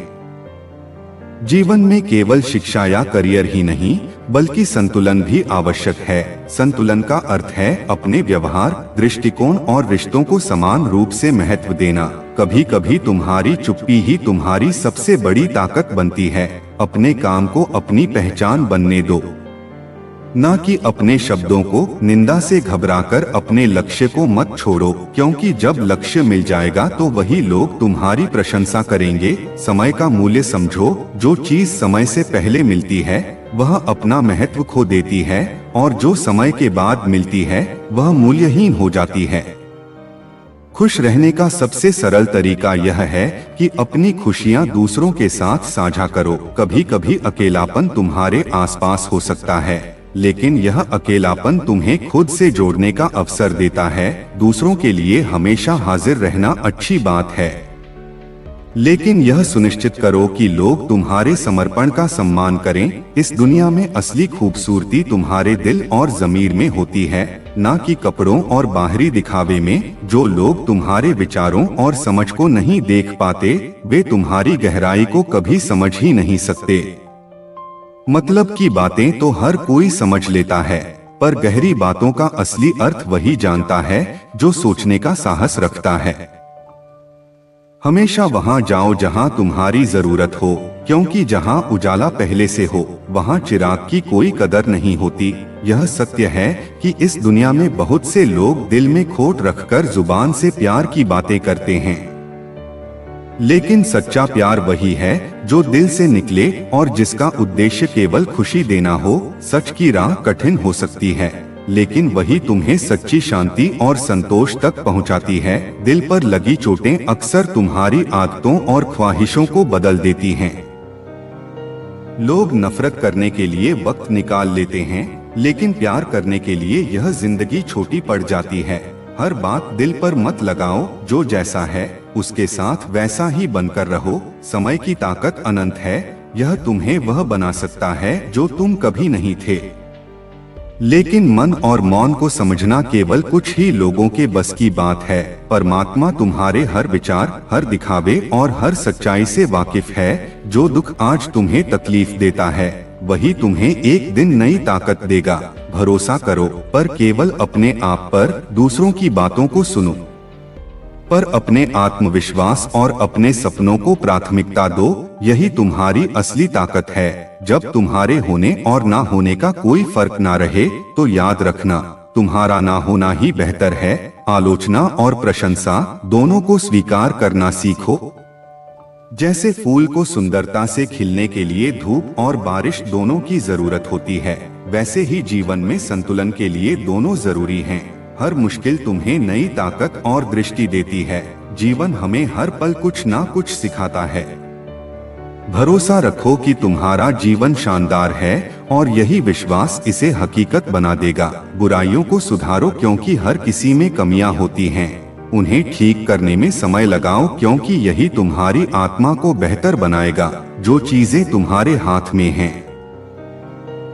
जीवन में केवल शिक्षा या करियर ही नहीं, बल्कि संतुलन भी आवश्यक है। संतुलन का अर्थ है अपने व्यवहार, दृष्टिकोण और रिश्तों को समान रूप से महत्व देना। कभी कभी तुम्हारी चुप्पी ही तुम्हारी सबसे बड़ी ताकत बनती है। अपने काम को अपनी पहचान बनने दो, न कि अपने शब्दों को। निंदा से घबराकर अपने लक्ष्य को मत छोड़ो, क्योंकि जब लक्ष्य मिल जाएगा तो वही लोग तुम्हारी प्रशंसा करेंगे। समय का मूल्य समझो, जो चीज समय से पहले मिलती है वह अपना महत्व खो देती है, और जो समय के बाद मिलती है वह मूल्यहीन हो जाती है। खुश रहने का सबसे सरल तरीका यह है कि अपनी खुशियां दूसरों के साथ साझा करो। कभी कभी अकेलापन तुम्हारे आसपास हो सकता है, लेकिन यह अकेलापन तुम्हें खुद से जोड़ने का अवसर देता है। दूसरों के लिए हमेशा हाजिर रहना अच्छी बात है, लेकिन यह सुनिश्चित करो कि लोग तुम्हारे समर्पण का सम्मान करें। इस दुनिया में असली खूबसूरती तुम्हारे दिल और ज़मीर में होती है, न कि कपड़ों और बाहरी दिखावे में। जो लोग तुम्हारे विचारों और समझ को नहीं देख पाते, वे तुम्हारी गहराई को कभी समझ ही नहीं सकते। मतलब की बातें तो हर कोई समझ लेता है, पर गहरी बातों का असली अर्थ वही जानता है जो सोचने का साहस रखता है। हमेशा वहां जाओ जहां तुम्हारी जरूरत हो, क्योंकि जहां उजाला पहले से हो वहां चिराग की कोई कदर नहीं होती। यह सत्य है कि इस दुनिया में बहुत से लोग दिल में खोट रखकर जुबान से प्यार की बातें करते हैं, लेकिन सच्चा प्यार वही है जो दिल से निकले और जिसका उद्देश्य केवल खुशी देना हो। सच की राह कठिन हो सकती है, लेकिन वही तुम्हें सच्ची शांति और संतोष तक पहुंचाती है। दिल पर लगी चोटें अक्सर तुम्हारी आदतों और ख्वाहिशों को बदल देती हैं। लोग नफरत करने के लिए वक्त निकाल लेते हैं, लेकिन प्यार करने के लिए यह जिंदगी छोटी पड़ जाती है। हर बात दिल पर मत लगाओ, जो जैसा है उसके साथ वैसा ही बनकर रहो। समय की ताकत अनंत है, यह तुम्हें वह बना सकता है जो तुम कभी नहीं थे। लेकिन मन और मौन को समझना केवल कुछ ही लोगों के बस की बात है। परमात्मा तुम्हारे हर विचार, हर दिखावे और हर सच्चाई से वाकिफ है। जो दुख आज तुम्हें तकलीफ देता है, वही तुम्हें एक दिन नई ताकत देगा। भरोसा करो, पर केवल अपने आप पर। दूसरों की बातों को सुनो, पर अपने आत्मविश्वास और अपने सपनों को प्राथमिकता दो। यही तुम्हारी असली ताकत है। जब तुम्हारे होने और ना होने का कोई फर्क ना रहे, तो याद रखना, तुम्हारा ना होना ही बेहतर है। आलोचना और प्रशंसा दोनों को स्वीकार करना सीखो। जैसे फूल को सुंदरता से खिलने के लिए धूप और बारिश दोनों की जरूरत होती है, वैसे ही जीवन में संतुलन के लिए दोनों जरूरी हैं। हर मुश्किल तुम्हें नई ताकत और दृष्टि देती है। जीवन हमें हर पल कुछ ना कुछ सिखाता है। भरोसा रखो कि तुम्हारा जीवन शानदार है और यही विश्वास इसे हकीकत बना देगा। बुराइयों को सुधारो, क्योंकि हर किसी में कमियां होती हैं। उन्हें ठीक करने में समय लगाओ, क्योंकि यही तुम्हारी आत्मा को बेहतर बनाएगा। जो चीजें तुम्हारे हाथ में हैं,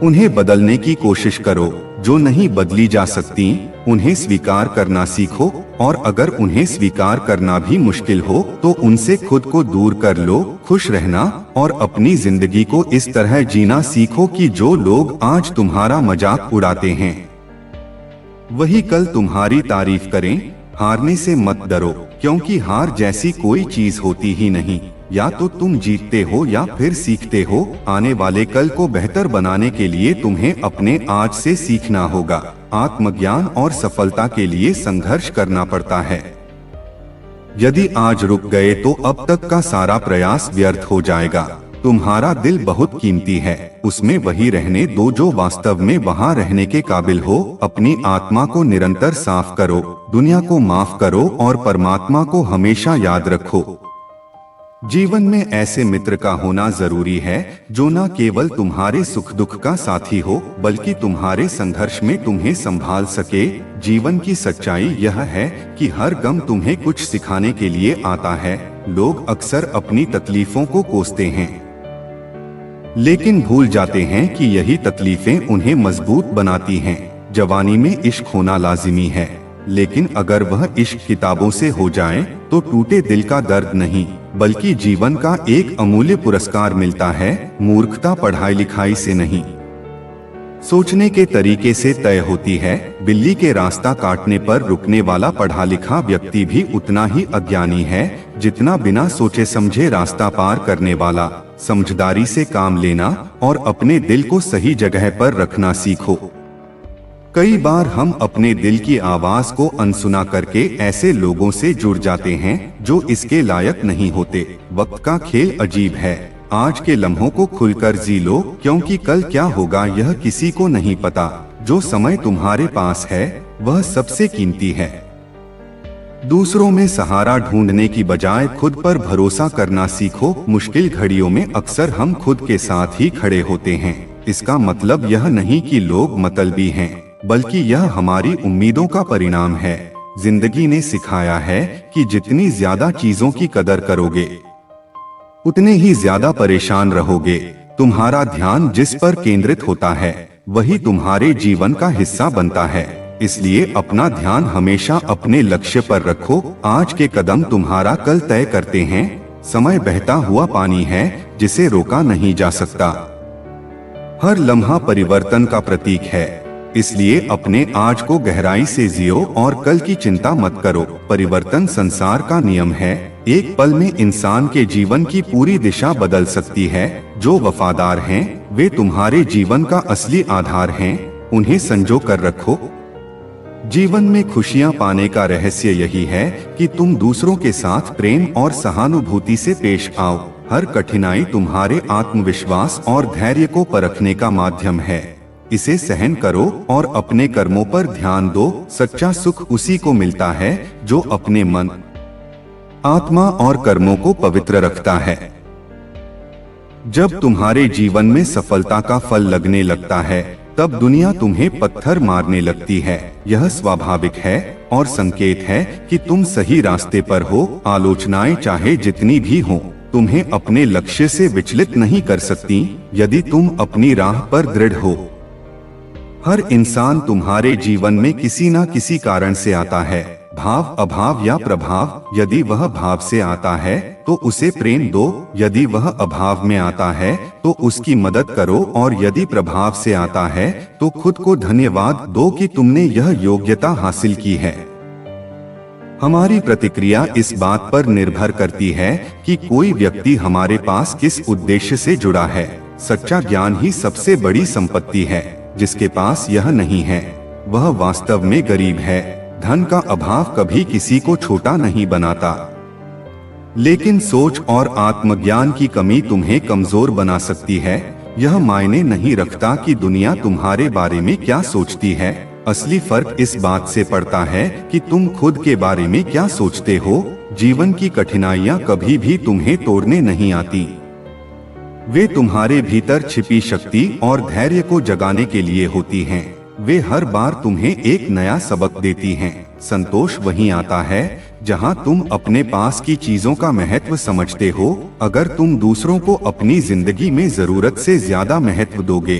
उन्हें बदलने की कोशिश करो। जो नहीं बदली जा सकती, उन्हें स्वीकार करना सीखो, और अगर उन्हें स्वीकार करना भी मुश्किल हो तो उनसे खुद को दूर कर लो। खुश रहना और अपनी जिंदगी को इस तरह जीना सीखो कि जो लोग आज तुम्हारा मजाक उड़ाते हैं वही कल तुम्हारी तारीफ करें। हारने से मत डरो, क्योंकि हार जैसी कोई चीज होती ही नहीं। या तो तुम जीतते हो या फिर सीखते हो। आने वाले कल को बेहतर बनाने के लिए तुम्हें अपने आज से सीखना होगा। आत्मज्ञान और सफलता के लिए संघर्ष करना पड़ता है। यदि आज रुक गए तो अब तक का सारा प्रयास व्यर्थ हो जाएगा। तुम्हारा दिल बहुत कीमती है, उसमें वही रहने दो जो वास्तव में वहाँ रहने के काबिल हो। अपनी आत्मा को निरंतर साफ करो, दुनिया को माफ करो और परमात्मा को हमेशा याद रखो। जीवन में ऐसे मित्र का होना जरूरी है जो न केवल तुम्हारे सुख दुख का साथी हो, बल्कि तुम्हारे संघर्ष में तुम्हें संभाल सके। जीवन की सच्चाई यह है कि हर गम तुम्हें कुछ सिखाने के लिए आता है। लोग अक्सर अपनी तकलीफों को कोसते हैं, लेकिन भूल जाते हैं कि यही तकलीफें उन्हें मजबूत बनाती हैं। जवानी में इश्क होना लाजिमी है, लेकिन अगर वह इश्क किताबों से हो जाए तो टूटे दिल का दर्द नहीं, बल्कि जीवन का एक अमूल्य पुरस्कार मिलता है। मूर्खता पढ़ाई लिखाई से नहीं, सोचने के तरीके से तय होती है। बिल्ली के रास्ता काटने पर रुकने वाला पढ़ा लिखा व्यक्ति भी उतना ही अज्ञानी है जितना बिना सोचे समझे रास्ता पार करने वाला। समझदारी से काम लेना और अपने दिल को सही जगह पर रखना सीखो। कई बार हम अपने दिल की आवाज को अनसुना करके ऐसे लोगों से जुड़ जाते हैं जो इसके लायक नहीं होते। वक्त का खेल अजीब है। आज के लम्हों को खुलकर जी लो, क्योंकि कल क्या होगा यह किसी को नहीं पता। जो समय तुम्हारे पास है वह सबसे कीमती है। दूसरों में सहारा ढूंढने की बजाय खुद पर भरोसा करना सीखो। मुश्किल घड़ियों में अक्सर हम खुद के साथ ही खड़े होते हैं। इसका मतलब यह नहीं कि लोग मतलबी हैं, बल्कि यह हमारी उम्मीदों का परिणाम है। जिंदगी ने सिखाया है कि जितनी ज्यादा चीजों की कदर करोगे उतने ही ज्यादा परेशान रहोगे। तुम्हारा ध्यान जिस पर केंद्रित होता है वही तुम्हारे जीवन का हिस्सा बनता है। इसलिए अपना ध्यान हमेशा अपने लक्ष्य पर रखो। आज के कदम तुम्हारा कल तय करते हैं। समय बहता हुआ पानी है जिसे रोका नहीं जा सकता। हर लम्हा परिवर्तन का प्रतीक है, इसलिए अपने आज को गहराई से जियो और कल की चिंता मत करो। परिवर्तन संसार का नियम है। एक पल में इंसान के जीवन की पूरी दिशा बदल सकती है। जो वफादार हैं, वे तुम्हारे जीवन का असली आधार हैं। उन्हें संजो कर रखो। जीवन में खुशियां पाने का रहस्य यही है कि तुम दूसरों के साथ प्रेम और सहानुभूति से पेश आओ। हर कठिनाई तुम्हारे आत्मविश्वास और धैर्य को परखने का माध्यम है। इसे सहन करो और अपने कर्मों पर ध्यान दो। सच्चा सुख उसी को मिलता है जो अपने मन, आत्मा और कर्मों को पवित्र रखता है। जब तुम्हारे जीवन में सफलता का फल लगने लगता है, तब दुनिया तुम्हें पत्थर मारने लगती है। यह स्वाभाविक है और संकेत है कि तुम सही रास्ते पर हो। आलोचनाएं चाहे जितनी भी हो, तुम्हें अपने लक्ष्य से विचलित नहीं कर सकती यदि तुम अपनी राह पर दृढ़ हो। हर इंसान तुम्हारे जीवन में किसी न किसी कारण से आता है, भाव, अभाव या प्रभाव। यदि वह भाव से आता है तो उसे प्रेम दो, यदि वह अभाव में आता है तो उसकी मदद करो, और यदि प्रभाव से आता है तो खुद को धन्यवाद दो कि तुमने यह योग्यता हासिल की है। हमारी प्रतिक्रिया इस बात पर निर्भर करती है कि कोई व्यक्ति हमारे पास किस उद्देश्य से जुड़ा है। सच्चा ज्ञान ही सबसे बड़ी संपत्ति है। जिसके पास यह नहीं है वह वास्तव में गरीब है। धन का अभाव कभी किसी को छोटा नहीं बनाता, लेकिन सोच और आत्मज्ञान की कमी तुम्हें कमजोर बना सकती है। यह मायने नहीं रखता कि दुनिया तुम्हारे बारे में क्या सोचती है। असली फर्क इस बात से पड़ता है कि तुम खुद के बारे में क्या सोचते हो। जीवन की कठिनाइयां कभी भी तुम्हें तोड़ने नहीं आती, वे तुम्हारे भीतर छिपी शक्ति और धैर्य को जगाने के लिए होती हैं। वे हर बार तुम्हें एक नया सबक देती हैं। संतोष वहीं आता है जहां तुम अपने पास की चीजों का महत्व समझते हो। अगर तुम दूसरों को अपनी जिंदगी में जरूरत से ज्यादा महत्व दोगे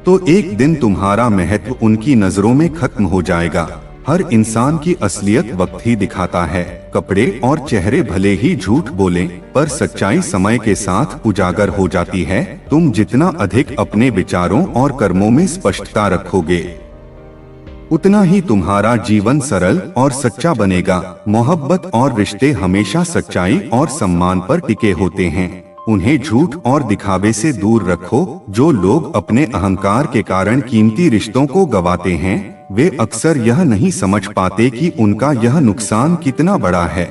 तो एक दिन तुम्हारा महत्व उनकी नजरों में खत्म हो जाएगा। हर इंसान की असलियत वक्त ही दिखाता है। कपड़े और चेहरे भले ही झूठ बोलें, पर सच्चाई समय के साथ उजागर हो जाती है। तुम जितना अधिक अपने विचारों और कर्मों में स्पष्टता रखोगे, उतना ही तुम्हारा जीवन सरल और सच्चा बनेगा। मोहब्बत और रिश्ते हमेशा सच्चाई और सम्मान पर टिके होते हैं। उन्हें झूठ और दिखावे से दूर रखो। जो लोग अपने अहंकार के कारण कीमती रिश्तों को गंवाते हैं, वे अक्सर यह नहीं समझ पाते कि उनका यह नुकसान कितना बड़ा है।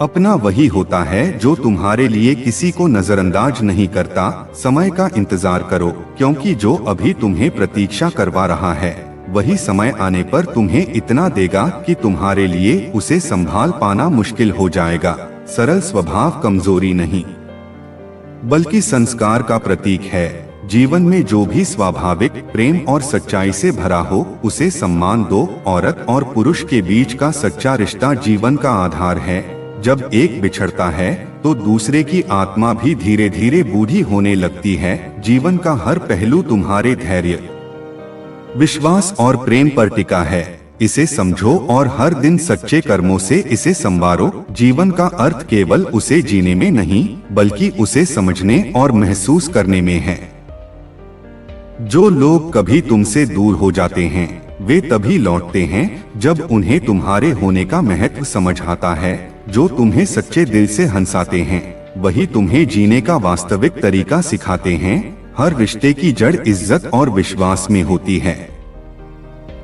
अपना वही होता है जो तुम्हारे लिए किसी को नजरअंदाज नहीं करता। समय का इंतजार करो, क्योंकि जो अभी तुम्हें प्रतीक्षा करवा रहा है, वही समय आने पर तुम्हें इतना देगा कि तुम्हारे लिए उसे संभाल पाना मुश्किल हो जाएगा। सरल स्वभाव कमजोरी नहीं, बल्कि संस्कार का प्रतीक है। जीवन में जो भी स्वाभाविक प्रेम और सच्चाई से भरा हो, उसे सम्मान दो। औरत और पुरुष के बीच का सच्चा रिश्ता जीवन का आधार है। जब एक बिछड़ता है तो दूसरे की आत्मा भी धीरे धीरे बूढ़ी होने लगती है। जीवन का हर पहलू तुम्हारे धैर्य, विश्वास और प्रेम पर टिका है। इसे समझो और हर दिन सच्चे कर्मों से इसे संवारो। जीवन का अर्थ केवल उसे जीने में नहीं, बल्कि उसे समझने और महसूस करने में है। जो लोग कभी तुमसे दूर हो जाते हैं, वे तभी लौटते हैं जब उन्हें तुम्हारे होने का महत्व समझ आता है। जो तुम्हें सच्चे दिल से हंसाते हैं, वही तुम्हें जीने का वास्तविक तरीका सिखाते हैं। हर रिश्ते की जड़ इज्जत और विश्वास में होती है।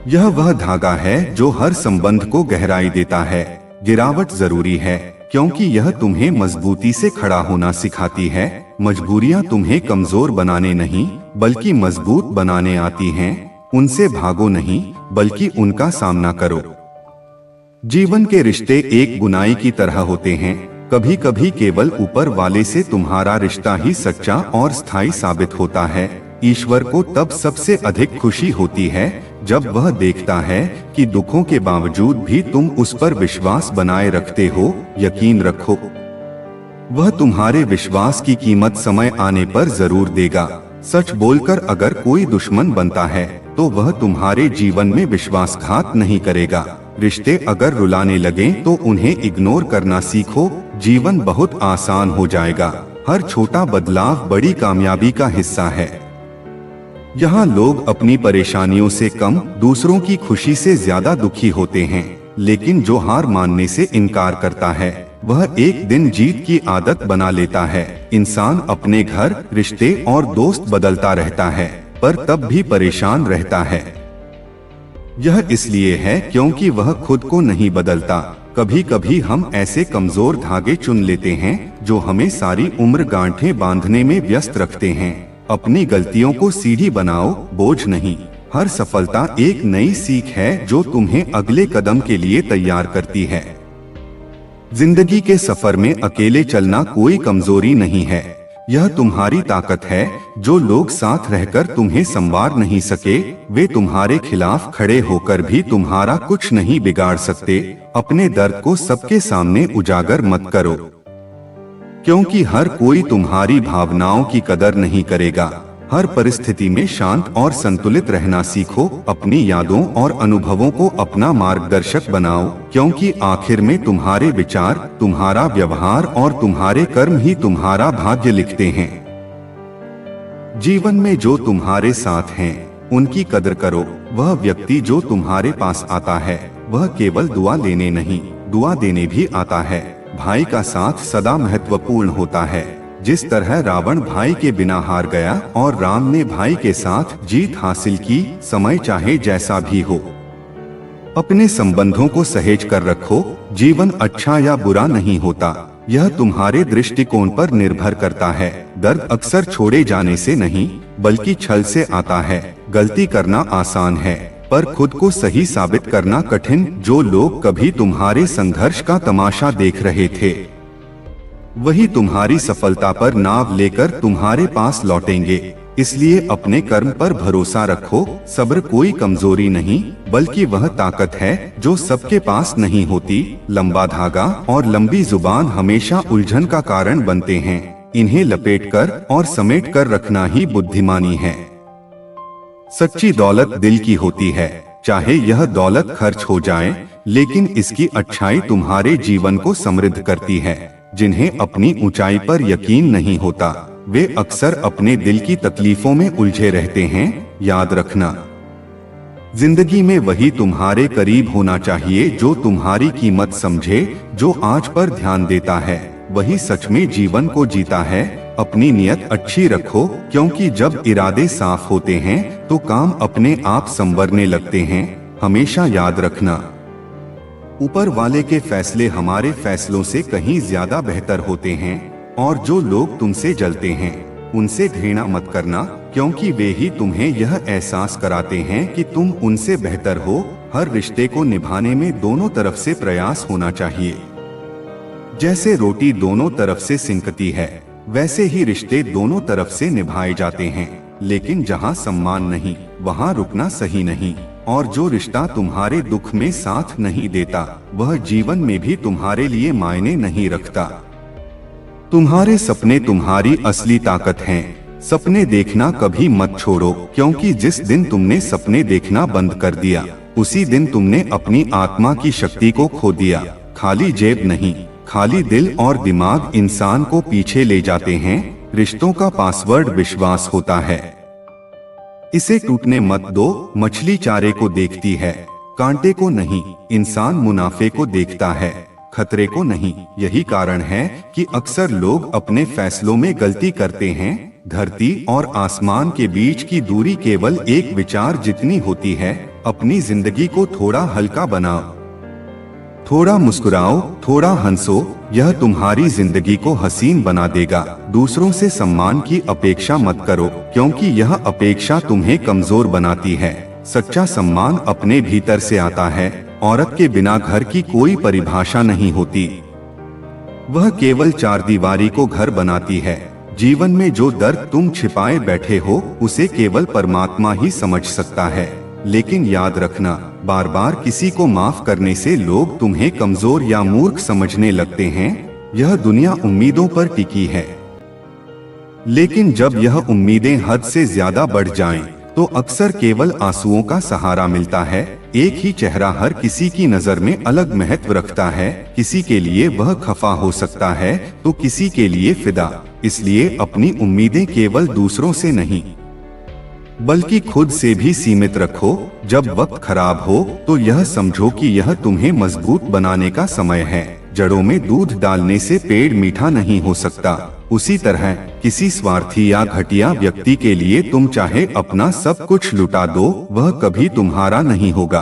यह वह धागा है जो हर संबंध को गहराई देता है। गिरावट जरूरी है, क्योंकि यह तुम्हें मजबूती से खड़ा होना सिखाती है। मजबूरियां तुम्हें कमजोर बनाने नहीं, बल्कि मजबूत बनाने आती हैं। उनसे भागो नहीं, बल्कि उनका सामना करो। जीवन के रिश्ते एक बुनाई की तरह होते हैं। कभी कभी केवल ऊपर वाले से तुम्हारा रिश्ता ही सच्चा और स्थायी साबित होता है। ईश्वर को तब सबसे अधिक खुशी होती है जब वह देखता है कि दुखों के बावजूद भी तुम उस पर विश्वास बनाए रखते हो। यकीन रखो, वह तुम्हारे विश्वास की कीमत समय आने पर जरूर देगा। सच बोलकर अगर कोई दुश्मन बनता है, तो वह तुम्हारे जीवन में विश्वासघात नहीं करेगा। रिश्ते अगर रुलाने लगे तो उन्हें इग्नोर करना सीखो। जीवन बहुत आसान हो जाएगा। हर छोटा बदलाव बड़ी कामयाबी का हिस्सा है। यहाँ लोग अपनी परेशानियों से कम, दूसरों की खुशी से ज्यादा दुखी होते हैं। लेकिन जो हार मानने से इनकार करता है, वह एक दिन जीत की आदत बना लेता है। इंसान अपने घर, रिश्ते और दोस्त बदलता रहता है, पर तब भी परेशान रहता है। यह इसलिए है क्योंकि वह खुद को नहीं बदलता। कभी कभी हम ऐसे कमजोर धागे चुन लेते हैं जो हमें सारी उम्र गांठें बांधने में व्यस्त रखते हैं। अपनी गलतियों को सीढ़ी बनाओ, बोझ नहीं। हर सफलता एक नई सीख है जो तुम्हें अगले कदम के लिए तैयार करती है। जिंदगी के सफर में अकेले चलना कोई कमजोरी नहीं है, यह तुम्हारी ताकत है। जो लोग साथ रहकर तुम्हें संवार नहीं सके, वे तुम्हारे खिलाफ खड़े होकर भी तुम्हारा कुछ नहीं बिगाड़ सकते। अपने दर्द को सबके सामने उजागर मत करो, क्योंकि हर कोई तुम्हारी भावनाओं की कदर नहीं करेगा। हर परिस्थिति में शांत और संतुलित रहना सीखो। अपनी यादों और अनुभवों को अपना मार्गदर्शक बनाओ, क्योंकि आखिर में तुम्हारे विचार, तुम्हारा व्यवहार और तुम्हारे कर्म ही तुम्हारा भाग्य लिखते हैं। जीवन में जो तुम्हारे साथ हैं, उनकी कदर करो। वह व्यक्ति जो तुम्हारे पास आता है, वह केवल दुआ लेने नहीं, दुआ देने भी आता है। भाई का साथ सदा महत्वपूर्ण होता है। जिस तरह रावण भाई के बिना हार गया और राम ने भाई के साथ जीत हासिल की, समय चाहे जैसा भी हो, अपने संबंधों को सहेज कर रखो। जीवन अच्छा या बुरा नहीं होता, यह तुम्हारे दृष्टिकोण पर निर्भर करता है। दर्द अक्सर छोड़े जाने से नहीं, बल्कि छल से आता है। गलती करना आसान है, पर खुद को सही साबित करना कठिन। जो लोग कभी तुम्हारे संघर्ष का तमाशा देख रहे थे, वही तुम्हारी सफलता पर नाव लेकर तुम्हारे पास लौटेंगे। इसलिए अपने कर्म पर भरोसा रखो। सब्र कोई कमजोरी नहीं, बल्कि वह ताकत है जो सबके पास नहीं होती। लंबा धागा और लंबी जुबान हमेशा उलझन का कारण बनते हैं। इन्हें लपेटकर और समेटकर रखना ही बुद्धिमानी है। सच्ची दौलत दिल की होती है, चाहे यह दौलत खर्च हो जाए, लेकिन इसकी अच्छाई तुम्हारे जीवन को समृद्ध करती है। जिन्हें अपनी ऊंचाई पर यकीन नहीं होता, वे अक्सर अपने दिल की तकलीफों में उलझे रहते हैं। याद रखना, जिंदगी में वही तुम्हारे करीब होना चाहिए जो तुम्हारी कीमत समझे। जो आज पर ध्यान देता है वही सच में जीवन को जीता है। अपनी नियत अच्छी रखो, क्योंकि जब इरादे साफ होते हैं तो काम अपने आप संवरने लगते हैं। हमेशा याद रखना, ऊपर वाले के फैसले हमारे फैसलों से कहीं ज्यादा बेहतर होते हैं। और जो लोग तुमसे जलते हैं उनसे घृणा मत करना, क्योंकि वे ही तुम्हें यह एहसास कराते हैं कि तुम उनसे बेहतर हो। हर रिश्ते को निभाने में दोनों तरफ से प्रयास होना चाहिए। जैसे रोटी दोनों तरफ से सिंकती है, वैसे ही रिश्ते दोनों तरफ से निभाए जाते हैं। लेकिन जहाँ सम्मान नहीं, वहाँ रुकना सही नहीं। और जो रिश्ता तुम्हारे दुख में साथ नहीं देता, वह जीवन में भी तुम्हारे लिए मायने नहीं रखता। तुम्हारे सपने तुम्हारी असली ताकत हैं। सपने देखना कभी मत छोड़ो, क्योंकि जिस दिन तुमने सपने देखना बंद कर दिया, उसी दिन तुमने अपनी आत्मा की शक्ति को खो दिया। खाली जेब नहीं, खाली दिल और दिमाग इंसान को पीछे ले जाते हैं। रिश्तों का पासवर्ड विश्वास होता है, इसे टूटने मत दो। मछली चारे को देखती है, कांटे को नहीं। इंसान मुनाफे को देखता है, खतरे को नहीं। यही कारण है कि अक्सर लोग अपने फैसलों में गलती करते हैं। धरती और आसमान के बीच की दूरी केवल एक विचार जितनी होती है। अपनी जिंदगी को थोड़ा हल्का बनाओ, थोड़ा मुस्कुराओ, थोड़ा हंसो। यह तुम्हारी जिंदगी को हसीन बना देगा। दूसरों से सम्मान की अपेक्षा मत करो, क्योंकि यह अपेक्षा तुम्हें कमजोर बनाती है। सच्चा सम्मान अपने भीतर से आता है। औरत के बिना घर की कोई परिभाषा नहीं होती, वह केवल चारदीवारी को घर बनाती है। जीवन में जो दर्द तुम छिपाए बैठे हो, उसे केवल परमात्मा ही समझ सकता है। लेकिन याद रखना, बार बार किसी को माफ करने से लोग तुम्हें कमजोर या मूर्ख समझने लगते हैं। यह दुनिया उम्मीदों पर टिकी है, लेकिन जब यह उम्मीदें हद से ज्यादा बढ़ जाएं, तो अक्सर केवल आंसुओं का सहारा मिलता है। एक ही चेहरा हर किसी की नजर में अलग महत्व रखता है। किसी के लिए वह खफा हो सकता है, तो किसी के लिए फिदा। इसलिए अपनी उम्मीदें केवल दूसरों से नहीं, बल्कि खुद से भी सीमित रखो। जब वक्त खराब हो तो यह समझो कि यह तुम्हें मजबूत बनाने का समय है। जड़ों में दूध डालने से पेड़ मीठा नहीं हो सकता। उसी तरह किसी स्वार्थी या घटिया व्यक्ति के लिए तुम चाहे अपना सब कुछ लुटा दो, वह कभी तुम्हारा नहीं होगा।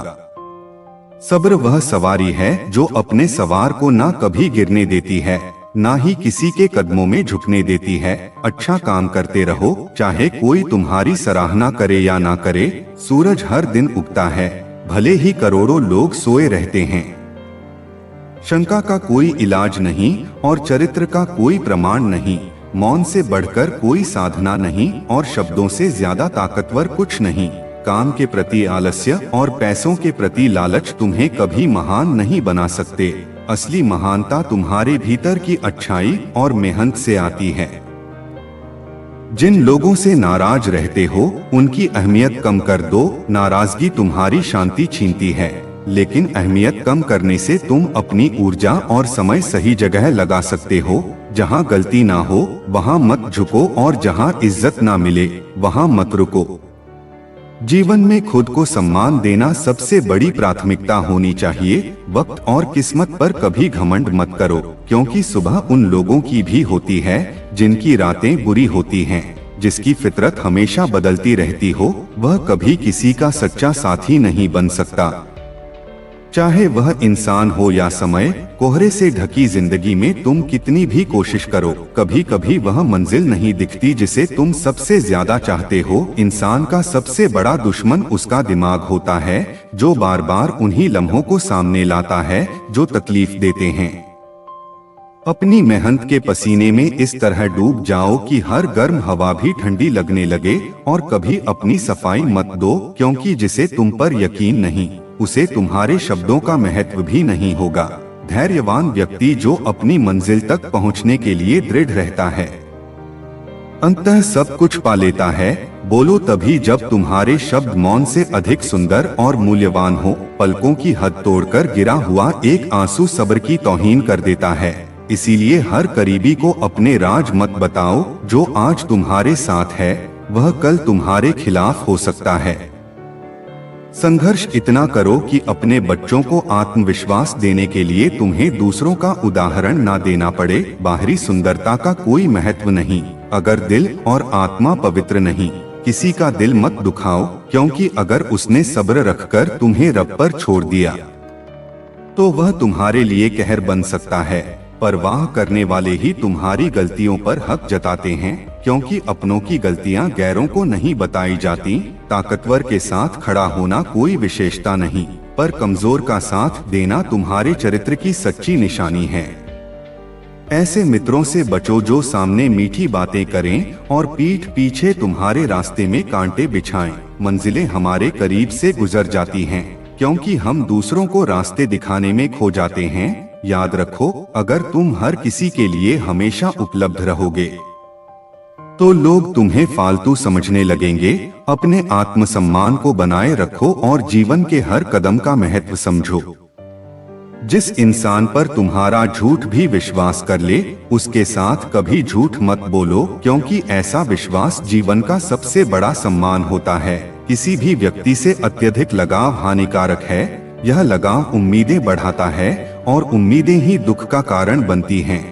सब्र वह सवारी है जो अपने सवार को ना कभी गिरने देती है, ना ही किसी के कदमों में झुकने देती है। अच्छा काम करते रहो, चाहे कोई तुम्हारी सराहना करे या ना करे। सूरज हर दिन उगता है, भले ही करोड़ों लोग सोए रहते हैं। शंका का कोई इलाज नहीं और चरित्र का कोई प्रमाण नहीं। मौन से बढ़कर कोई साधना नहीं और शब्दों से ज्यादा ताकतवर कुछ नहीं। काम के प्रति आलस्य और पैसों के प्रति लालच तुम्हें कभी महान नहीं बना सकते। असली महानता तुम्हारे भीतर की अच्छाई और मेहनत से आती है। जिन लोगों से नाराज रहते हो, उनकी अहमियत कम कर दो। नाराजगी तुम्हारी शांति छीनती है, लेकिन अहमियत कम करने से तुम अपनी ऊर्जा और समय सही जगह लगा सकते हो। जहाँ गलती ना हो वहाँ मत झुको, और जहाँ इज्जत ना मिले वहाँ मत रुको। जीवन में खुद को सम्मान देना सबसे बड़ी प्राथमिकता होनी चाहिए। वक्त और किस्मत पर कभी घमंड मत करो, क्योंकि सुबह उन लोगों की भी होती है जिनकी रातें बुरी होती हैं। जिसकी फितरत हमेशा बदलती रहती हो, वह कभी किसी का सच्चा साथी नहीं बन सकता। चाहे वह इंसान हो या समय, कोहरे से ढकी जिंदगी में तुम कितनी भी कोशिश करो, कभी कभी वह मंजिल नहीं दिखती जिसे तुम सबसे ज्यादा चाहते हो। इंसान का सबसे बड़ा दुश्मन उसका दिमाग होता है, जो बार बार उन्हीं लम्हों को सामने लाता है जो तकलीफ देते हैं। अपनी मेहनत के पसीने में इस तरह डूब जाओ कि हर गर्म हवा भी ठंडी लगने लगे, और कभी अपनी सफाई मत दो, क्योंकि जिसे तुम पर यकीन नहीं उसे तुम्हारे शब्दों का महत्व भी नहीं होगा। धैर्यवान व्यक्ति जो अपनी मंजिल तक पहुंचने के लिए दृढ़ रहता है, अंततः सब कुछ पा लेता है। बोलो तभी जब तुम्हारे शब्द मौन से अधिक सुंदर और मूल्यवान हो। पलकों की हद तोड़कर गिरा हुआ एक आंसू सब्र की तौहीन कर देता है। इसीलिए हर करीबी को अपने राज मत बताओ। जो आज तुम्हारे साथ है वह कल तुम्हारे खिलाफ हो सकता है। संघर्ष इतना करो कि अपने बच्चों को आत्मविश्वास देने के लिए तुम्हें दूसरों का उदाहरण ना देना पड़े। बाहरी सुंदरता का कोई महत्व नहीं अगर दिल और आत्मा पवित्र नहीं। किसी का दिल मत दुखाओ, क्योंकि अगर उसने सब्र रखकर तुम्हें रब पर छोड़ दिया तो वह तुम्हारे लिए कहर बन सकता है। परवाह करने वाले ही तुम्हारी गलतियों पर हक जताते हैं, क्योंकि अपनों की गलतियां गैरों को नहीं बताई जाती। ताकतवर के साथ खड़ा होना कोई विशेषता नहीं, पर कमजोर का साथ देना तुम्हारे चरित्र की सच्ची निशानी है। ऐसे मित्रों से बचो जो सामने मीठी बातें करें और पीठ पीछे तुम्हारे रास्ते में कांटे बिछाएं। मंजिलें हमारे करीब से गुजर जाती हैं, क्योंकि हम दूसरों को रास्ते दिखाने में खो जाते हैं। याद रखो, अगर तुम हर किसी के लिए हमेशा उपलब्ध रहोगे तो लोग तुम्हें फालतू समझने लगेंगे। अपने आत्मसम्मान को बनाए रखो और जीवन के हर कदम का महत्व समझो। जिस इंसान पर तुम्हारा झूठ भी विश्वास कर ले, उसके साथ कभी झूठ मत बोलो, क्योंकि ऐसा विश्वास जीवन का सबसे बड़ा सम्मान होता है। किसी भी व्यक्ति से अत्यधिक लगाव हानिकारक है। यह लगाव उम्मीदें बढ़ाता है और उम्मीदें ही दुख का कारण बनती हैं।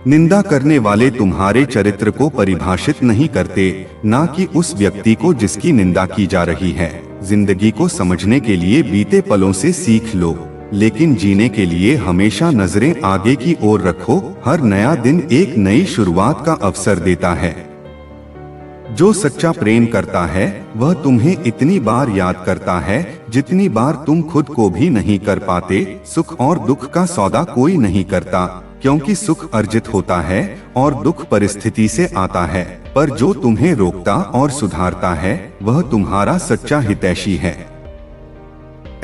निंदा करने वाले तुम्हारे चरित्र को परिभाषित नहीं करते, ना कि उस व्यक्ति को जिसकी निंदा की जा रही है। जिंदगी को समझने के लिए बीते पलों से सीख लो, लेकिन जीने के लिए हमेशा नजरें आगे की ओर रखो। हर नया दिन एक नई शुरुआत का अवसर देता है। जो सच्चा प्रेम करता है वह तुम्हें इतनी बार याद करता है जितनी बार तुम खुद को भी नहीं कर पाते। सुख और दुख का सौदा कोई नहीं करता, क्योंकि सुख अर्जित होता है और दुख परिस्थिति से आता है। पर जो तुम्हें रोकता और सुधारता है वह तुम्हारा सच्चा हितैषी है।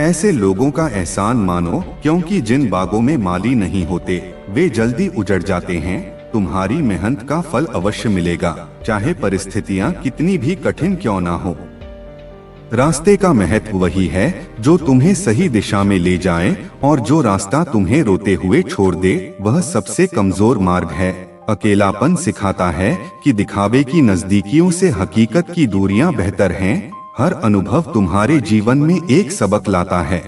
ऐसे लोगों का एहसान मानो, क्योंकि जिन बागों में माली नहीं होते वे जल्दी उजड़ जाते हैं। तुम्हारी मेहनत का फल अवश्य मिलेगा, चाहे परिस्थितियां कितनी भी कठिन क्यों ना हो। रास्ते का महत्व वही है जो तुम्हें सही दिशा में ले जाए, और जो रास्ता तुम्हें रोते हुए छोड़ दे वह सबसे कमजोर मार्ग है। अकेलापन सिखाता है कि दिखावे की नजदीकियों से हकीकत की दूरियां बेहतर हैं। हर अनुभव तुम्हारे जीवन में एक सबक लाता है।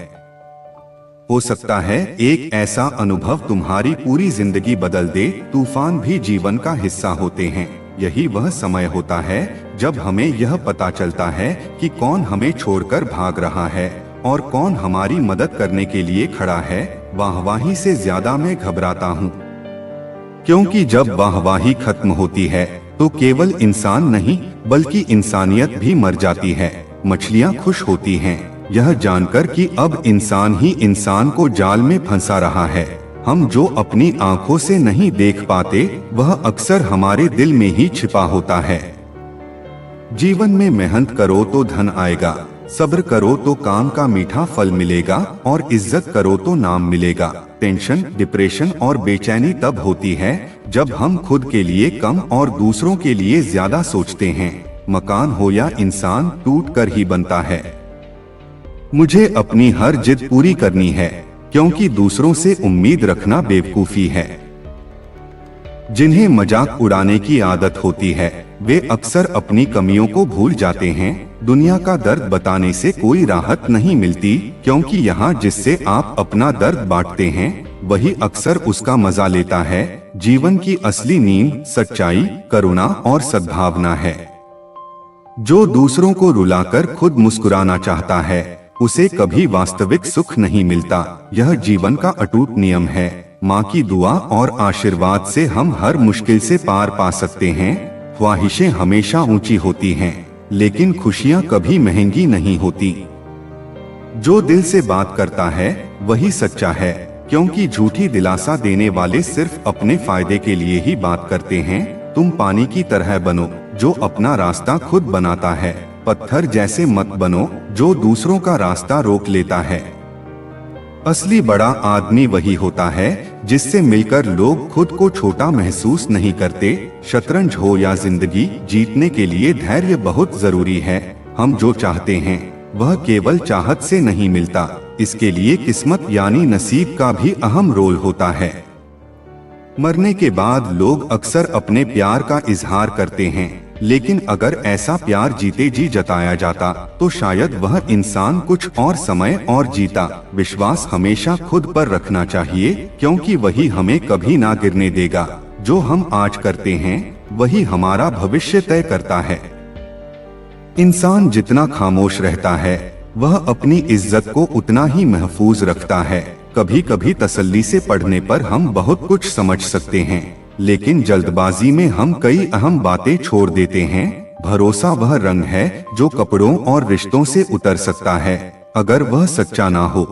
हो सकता है एक ऐसा अनुभव तुम्हारी पूरी जिंदगी बदल दे। तूफान भी जीवन का हिस्सा होते हैं। यही वह समय होता है जब हमें यह पता चलता है कि कौन हमें छोड़कर भाग रहा है और कौन हमारी मदद करने के लिए खड़ा है। वाहवाही से ज्यादा मैं घबराता हूँ, क्योंकि जब वाहवाही खत्म होती है तो केवल इंसान नहीं बल्कि इंसानियत भी मर जाती है। मछलियाँ खुश होती हैं यह जानकर कि अब इंसान ही इंसान को जाल में फंसा रहा है। हम जो अपनी आंखों से नहीं देख पाते वह अक्सर हमारे दिल में ही छिपा होता है। जीवन में मेहनत करो तो धन आएगा, सब्र करो तो काम का मीठा फल मिलेगा, और इज्जत करो तो नाम मिलेगा। टेंशन, डिप्रेशन और बेचैनी तब होती है जब हम खुद के लिए कम और दूसरों के लिए ज्यादा सोचते हैं। मकान हो या इंसान, टूट कर ही बनता है। मुझे अपनी हर जिद पूरी करनी है, क्योंकि दूसरों से उम्मीद रखना बेवकूफी है। जिन्हें मजाक उड़ाने की आदत होती है वे अक्सर अपनी कमियों को भूल जाते हैं। दुनिया का दर्द बताने से कोई राहत नहीं मिलती, क्योंकि यहाँ जिससे आप अपना दर्द बांटते हैं वही अक्सर उसका मजा लेता है। जीवन की असली नींव सच्चाई, करुणा और सद्भावना है। जो दूसरों को रुलाकर खुद मुस्कुराना चाहता है उसे कभी वास्तविक सुख नहीं मिलता। यह जीवन का अटूट नियम है। माँ की दुआ और आशीर्वाद से हम हर मुश्किल से पार पा सकते हैं। ख्वाहिशें हमेशा ऊंची होती हैं, लेकिन खुशियाँ कभी महंगी नहीं होती। जो दिल से बात करता है वही सच्चा है, क्योंकि झूठी दिलासा देने वाले सिर्फ अपने फायदे के लिए ही बात करते हैं। तुम पानी की तरह बनो जो अपना रास्ता खुद बनाता है, पत्थर जैसे मत बनो जो दूसरों का रास्ता रोक लेता है। असली बड़ा आदमी वही होता है जिससे मिलकर लोग खुद को छोटा महसूस नहीं करते। शतरंज हो या जिंदगी, जीतने के लिए धैर्य बहुत जरूरी है। हम जो चाहते हैं वह केवल चाहत से नहीं मिलता, इसके लिए किस्मत यानी नसीब का भी अहम रोल होता है। मरने के बाद लोग अक्सर अपने प्यार का इजहार करते हैं, लेकिन अगर ऐसा प्यार जीते जी जताया जाता तो शायद वह इंसान कुछ और समय और जीता। विश्वास हमेशा खुद पर रखना चाहिए, क्योंकि वही हमें कभी ना गिरने देगा। जो हम आज करते हैं वही हमारा भविष्य तय करता है। इंसान जितना खामोश रहता है वह अपनी इज्जत को उतना ही महफूज रखता है। कभी कभी तसल्ली से पढ़ने पर हम बहुत कुछ समझ सकते हैं, लेकिन जल्दबाजी में हम कई अहम बातें छोड़ देते हैं। भरोसा वह रंग है जो कपड़ों और रिश्तों से उतर सकता है अगर वह सच्चा ना हो।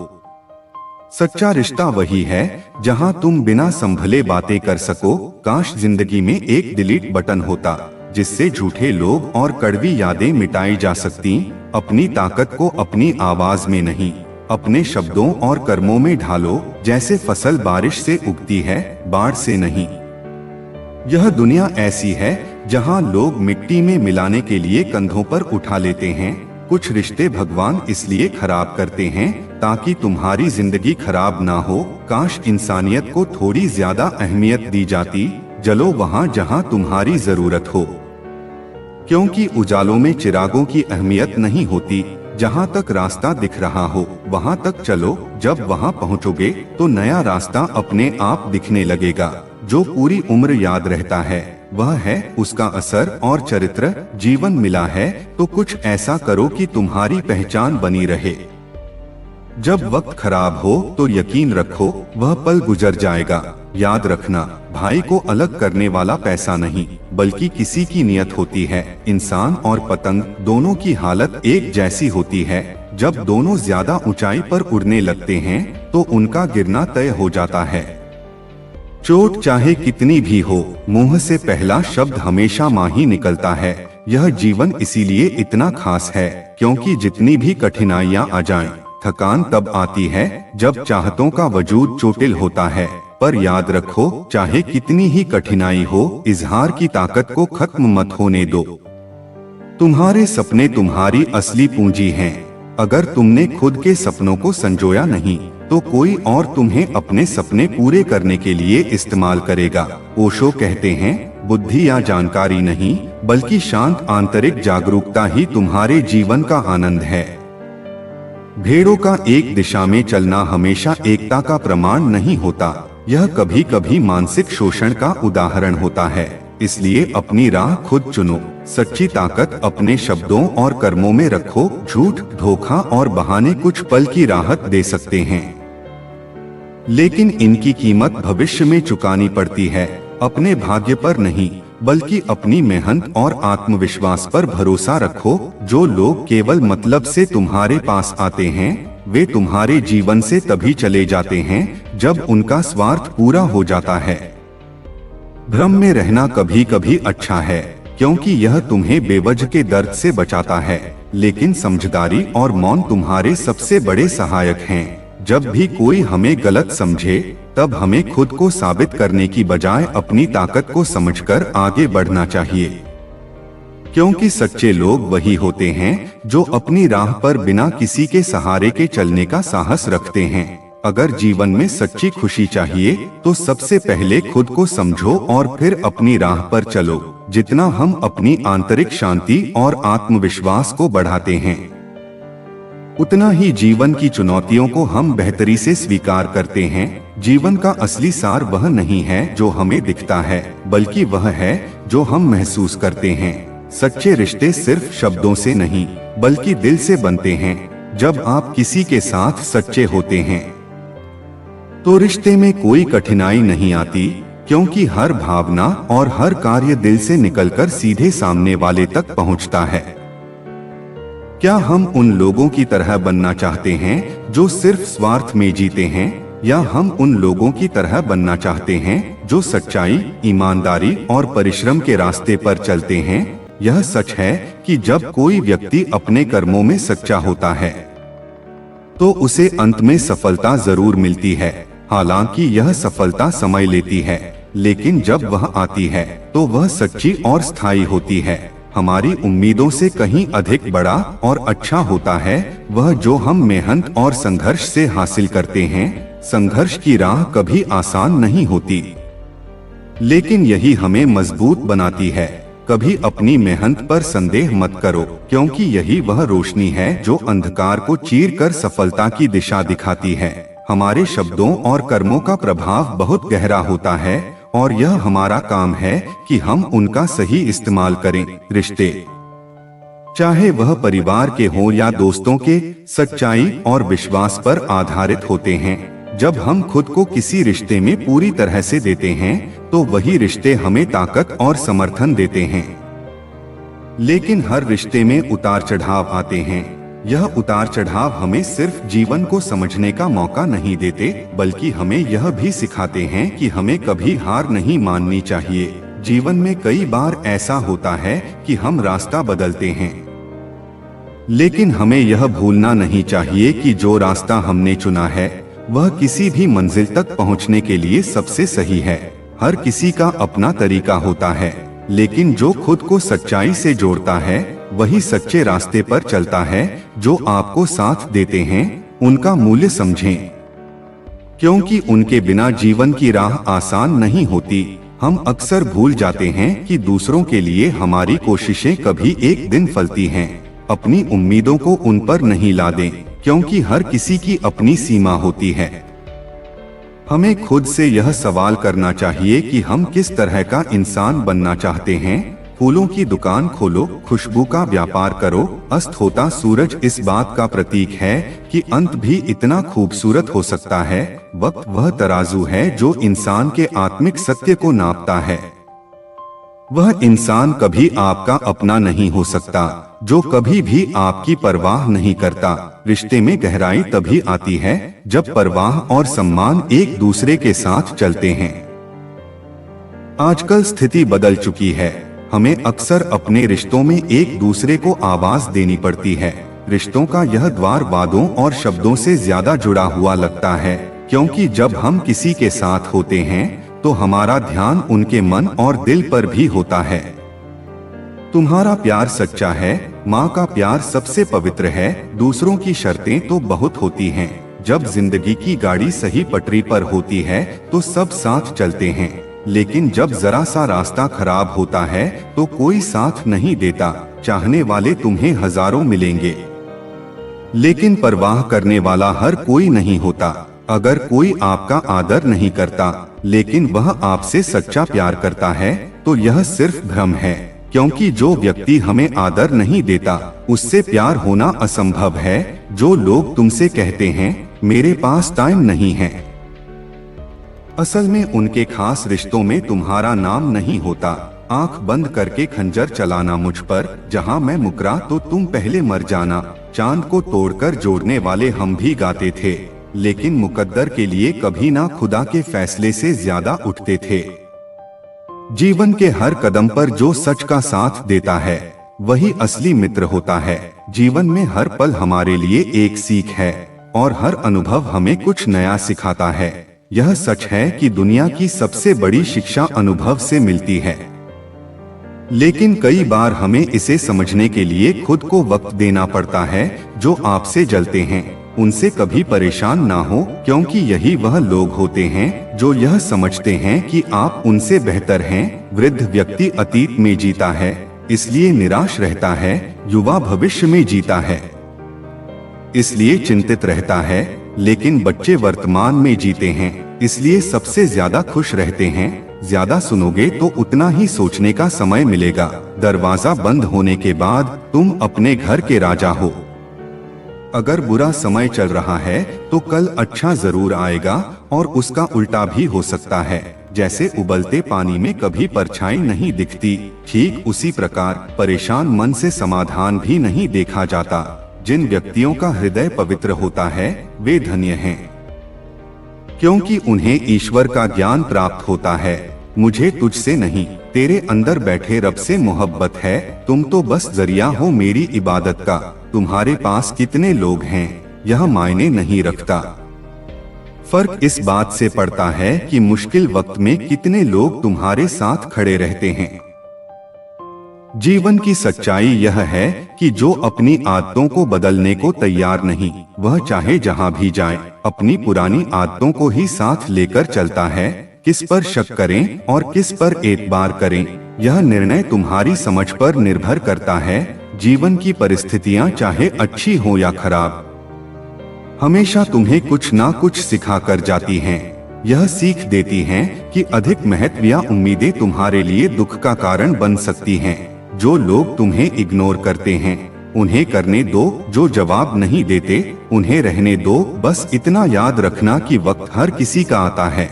सच्चा रिश्ता वही है जहां तुम बिना संभले बातें कर सको। काश जिंदगी में एक डिलीट बटन होता जिससे झूठे लोग और कड़वी यादें मिटाई जा सकती। अपनी ताकत को अपनी आवाज में नहीं, अपने शब्दों और कर्मों में ढालो। जैसे फसल बारिश से उगती है, बाढ़ से नहीं। यह दुनिया ऐसी है जहां लोग मिट्टी में मिलाने के लिए कंधों पर उठा लेते हैं। कुछ रिश्ते भगवान इसलिए खराब करते हैं ताकि तुम्हारी जिंदगी खराब ना हो। काश इंसानियत को थोड़ी ज्यादा अहमियत दी जाती। जलो वहां जहां तुम्हारी जरूरत हो, क्योंकि उजालों में चिरागों की अहमियत नहीं होती। जहां तक रास्ता दिख रहा हो वहां तक चलो। जब वहां पहुंचोगे तो नया रास्ता अपने आप दिखने लगेगा। जो पूरी उम्र याद रहता है वह है उसका असर और चरित्र। जीवन मिला है तो कुछ ऐसा करो कि तुम्हारी पहचान बनी रहे। जब वक्त खराब हो तो यकीन रखो वह पल गुजर जाएगा। याद रखना, भाई को अलग करने वाला पैसा नहीं बल्कि किसी की नियत होती है। इंसान और पतंग दोनों की हालत एक जैसी होती है। जब दोनों ज्यादा ऊंचाई पर उड़ने लगते हैं तो उनका गिरना तय हो जाता है। चोट चाहे कितनी भी हो, मुंह से पहला शब्द हमेशा मां ही निकलता है। यह जीवन इसीलिए इतना खास है क्योंकि जितनी भी कठिनाइयां आ जाएं, थकान तब आती है जब चाहतों का वजूद चोटिल होता है। पर याद रखो, चाहे कितनी ही कठिनाई हो, इजहार की ताकत को खत्म मत होने दो। तुम्हारे सपने तुम्हारी असली पूंजी हैं। अगर तुमने खुद के सपनों को संजोया नहीं तो कोई और तुम्हें अपने सपने पूरे करने के लिए इस्तेमाल करेगा। ओशो कहते हैं, बुद्धि या जानकारी नहीं बल्कि शांत आंतरिक जागरूकता ही तुम्हारे जीवन का आनंद है। भेड़ों का एक दिशा में चलना हमेशा एकता का प्रमाण नहीं होता। यह कभी कभी मानसिक शोषण का उदाहरण होता है। इसलिए अपनी राह खुद चुनो। सच्ची ताकत अपने शब्दों और कर्मों में रखो। झूठ, धोखा और बहाने कुछ पल की राहत दे सकते हैं, लेकिन इनकी कीमत भविष्य में चुकानी पड़ती है। अपने भाग्य पर नहीं बल्कि अपनी मेहनत और आत्मविश्वास पर भरोसा रखो। जो लोग केवल मतलब से तुम्हारे पास आते हैं वे तुम्हारे जीवन से तभी चले जाते हैं जब उनका स्वार्थ पूरा हो जाता है। भ्रम में रहना कभी कभी अच्छा है क्योंकि यह तुम्हें बेवजह के दर्द से बचाता है, लेकिन समझदारी और मौन तुम्हारे सबसे बड़े सहायक हैं। जब भी कोई हमें गलत समझे तब हमें खुद को साबित करने की बजाय अपनी ताकत को समझकर आगे बढ़ना चाहिए, क्योंकि सच्चे लोग वही होते हैं जो अपनी राह पर बिना किसी के सहारे के चलने का साहस रखते हैं। अगर जीवन में सच्ची खुशी चाहिए तो सबसे पहले खुद को समझो और फिर अपनी राह पर चलो। जितना हम अपनी आंतरिक शांति और आत्मविश्वास को बढ़ाते हैं, उतना ही जीवन की चुनौतियों को हम बेहतरी से स्वीकार करते हैं। जीवन का असली सार वह नहीं है जो हमें दिखता है, बल्कि वह है जो हम महसूस करते हैं। सच्चे रिश्ते सिर्फ शब्दों से नहीं बल्कि दिल से बनते हैं। जब आप किसी के साथ सच्चे होते हैं तो रिश्ते में कोई कठिनाई नहीं आती, क्योंकि हर भावना और हर कार्य दिल से निकलकर सीधे सामने वाले तक पहुंचता है। क्या हम उन लोगों की तरह बनना चाहते हैं जो सिर्फ स्वार्थ में जीते हैं, या हम उन लोगों की तरह बनना चाहते हैं जो सच्चाई, ईमानदारी और परिश्रम के रास्ते पर चलते हैं। यह सच है कि जब कोई व्यक्ति अपने कर्मों में सच्चा होता है तो उसे अंत में सफलता जरूर मिलती है। हालांकि यह सफलता समय लेती है, लेकिन जब वह आती है तो वह सच्ची और स्थायी होती है। हमारी उम्मीदों से कहीं अधिक बड़ा और अच्छा होता है वह जो हम मेहनत और संघर्ष से हासिल करते हैं। संघर्ष की राह कभी आसान नहीं होती, लेकिन यही हमें मजबूत बनाती है। कभी अपनी मेहनत पर संदेह मत करो, क्योंकि यही वह रोशनी है जो अंधकार को चीरकर सफलता की दिशा दिखाती है। हमारे शब्दों और कर्मों का प्रभाव बहुत गहरा होता है और यह हमारा काम है कि हम उनका सही इस्तेमाल करें। रिश्ते, चाहे वह परिवार के हों या दोस्तों के, सच्चाई और विश्वास पर आधारित होते हैं। जब हम खुद को किसी रिश्ते में पूरी तरह से देते हैं तो वही रिश्ते हमें ताकत और समर्थन देते हैं। लेकिन हर रिश्ते में उतार चढ़ाव आते हैं। यह उतार चढ़ाव हमें सिर्फ जीवन को समझने का मौका नहीं देते, बल्कि हमें यह भी सिखाते हैं कि हमें कभी हार नहीं माननी चाहिए। जीवन में कई बार ऐसा होता है कि हम रास्ता बदलते हैं, लेकिन हमें यह भूलना नहीं चाहिए कि जो रास्ता हमने चुना है वह किसी भी मंजिल तक पहुंचने के लिए सबसे सही है। हर किसी का अपना तरीका होता है, लेकिन जो खुद को सच्चाई से जोड़ता है वही सच्चे रास्ते पर चलता है। जो आपको साथ देते हैं उनका मूल्य समझें, क्योंकि उनके बिना जीवन की राह आसान नहीं होती। हम अक्सर भूल जाते हैं कि दूसरों के लिए हमारी कोशिशें कभी एक दिन फलती हैं। अपनी उम्मीदों को उन पर नहीं लादें, क्योंकि हर किसी की अपनी सीमा होती है। हमें खुद से यह सवाल करना चाहिए कि हम किस तरह का इंसान बनना चाहते हैं। फूलों की दुकान खोलो, खुशबू का व्यापार करो। अस्त होता सूरज इस बात का प्रतीक है कि अंत भी इतना खूबसूरत हो सकता है। वक्त वह तराजू है जो इंसान के आत्मिक सत्य को नापता है। वह इंसान कभी आपका अपना नहीं हो सकता जो कभी भी आपकी परवाह नहीं करता। रिश्ते में गहराई तभी आती है जब परवाह और सम्मान एक दूसरे के साथ चलते हैं। आजकल स्थिति बदल चुकी है। हमें अक्सर अपने रिश्तों में एक दूसरे को आवाज देनी पड़ती है। रिश्तों का यह द्वार वादों और शब्दों से ज्यादा जुड़ा हुआ लगता है, क्योंकि जब हम किसी के साथ होते हैं तो हमारा ध्यान उनके मन और दिल पर भी होता है। तुम्हारा प्यार सच्चा है, माँ का प्यार सबसे पवित्र है। दूसरों की शर्तें तो बहुत होती हैं। जब जिंदगी की गाड़ी सही पटरी पर होती है तो सब साथ चलते हैं, लेकिन जब जरा सा रास्ता खराब होता है तो कोई साथ नहीं देता। चाहने वाले तुम्हें हजारों मिलेंगे, लेकिन परवाह करने वाला हर कोई नहीं होता। अगर कोई आपका आदर नहीं करता लेकिन वह आपसे सच्चा प्यार करता है तो यह सिर्फ भ्रम है, क्योंकि जो व्यक्ति हमें आदर नहीं देता उससे प्यार होना असंभव है। जो लोग तुमसे कहते हैं मेरे पास टाइम नहीं है, असल में उनके खास रिश्तों में तुम्हारा नाम नहीं होता। आंख बंद करके खंजर चलाना मुझ पर, जहां मैं मुकरा तो तुम पहले मर जाना। चांद को तोड़कर जोड़ने वाले हम भी गाते थे, लेकिन मुकद्दर के लिए कभी ना खुदा के फैसले से ज्यादा उठते थे। जीवन के हर कदम पर जो सच का साथ देता है वही असली मित्र होता है। जीवन में हर पल हमारे लिए एक सीख है और हर अनुभव हमें कुछ नया सिखाता है। यह सच है कि दुनिया की सबसे बड़ी शिक्षा अनुभव से मिलती है, लेकिन कई बार हमें इसे समझने के लिए खुद को वक्त देना पड़ता है। जो आपसे जलते हैं उनसे कभी परेशान ना हो, क्योंकि यही वह लोग होते हैं जो यह समझते हैं कि आप उनसे बेहतर हैं। वृद्ध व्यक्ति अतीत में जीता है इसलिए निराश रहता है, युवा भविष्य में जीता है इसलिए चिंतित रहता है, लेकिन बच्चे वर्तमान में जीते हैं इसलिए सबसे ज्यादा खुश रहते हैं। ज्यादा सुनोगे तो उतना ही सोचने का समय मिलेगा। दरवाजा बंद होने के बाद तुम अपने घर के राजा हो। अगर बुरा समय चल रहा है तो कल अच्छा जरूर आएगा, और उसका उल्टा भी हो सकता है। जैसे उबलते पानी में कभी परछाई नहीं दिखती, ठीक उसी प्रकार परेशान मन से समाधान भी नहीं देखा जाता। जिन व्यक्तियों का हृदय पवित्र होता है वे धन्य हैं, क्योंकि उन्हें ईश्वर का ज्ञान प्राप्त होता है। मुझे तुझसे नहीं, तेरे अंदर बैठे रब से मोहब्बत है। तुम तो बस जरिया हो मेरी इबादत का। तुम्हारे पास कितने लोग हैं यह मायने नहीं रखता। फर्क इस बात से पड़ता है कि मुश्किल वक्त में कितने लोग तुम्हारे साथ खड़े रहते हैं। जीवन की सच्चाई यह है कि जो अपनी आदतों को बदलने को तैयार नहीं, वह चाहे जहां भी जाए अपनी पुरानी आदतों को ही साथ लेकर चलता है। किस पर शक करें और किस पर एतबार करें, यह निर्णय तुम्हारी समझ पर निर्भर करता है। जीवन की परिस्थितियां चाहे अच्छी हो या खराब, हमेशा तुम्हें कुछ ना कुछ सिखा कर जाती हैं। यह सीख देती हैं कि अधिक महत्व या उम्मीदें तुम्हारे लिए दुख का कारण बन सकती हैं। जो लोग तुम्हें इग्नोर करते हैं उन्हें करने दो, जो जवाब नहीं देते उन्हें रहने दो। बस इतना याद रखना कि वक्त हर किसी का आता है।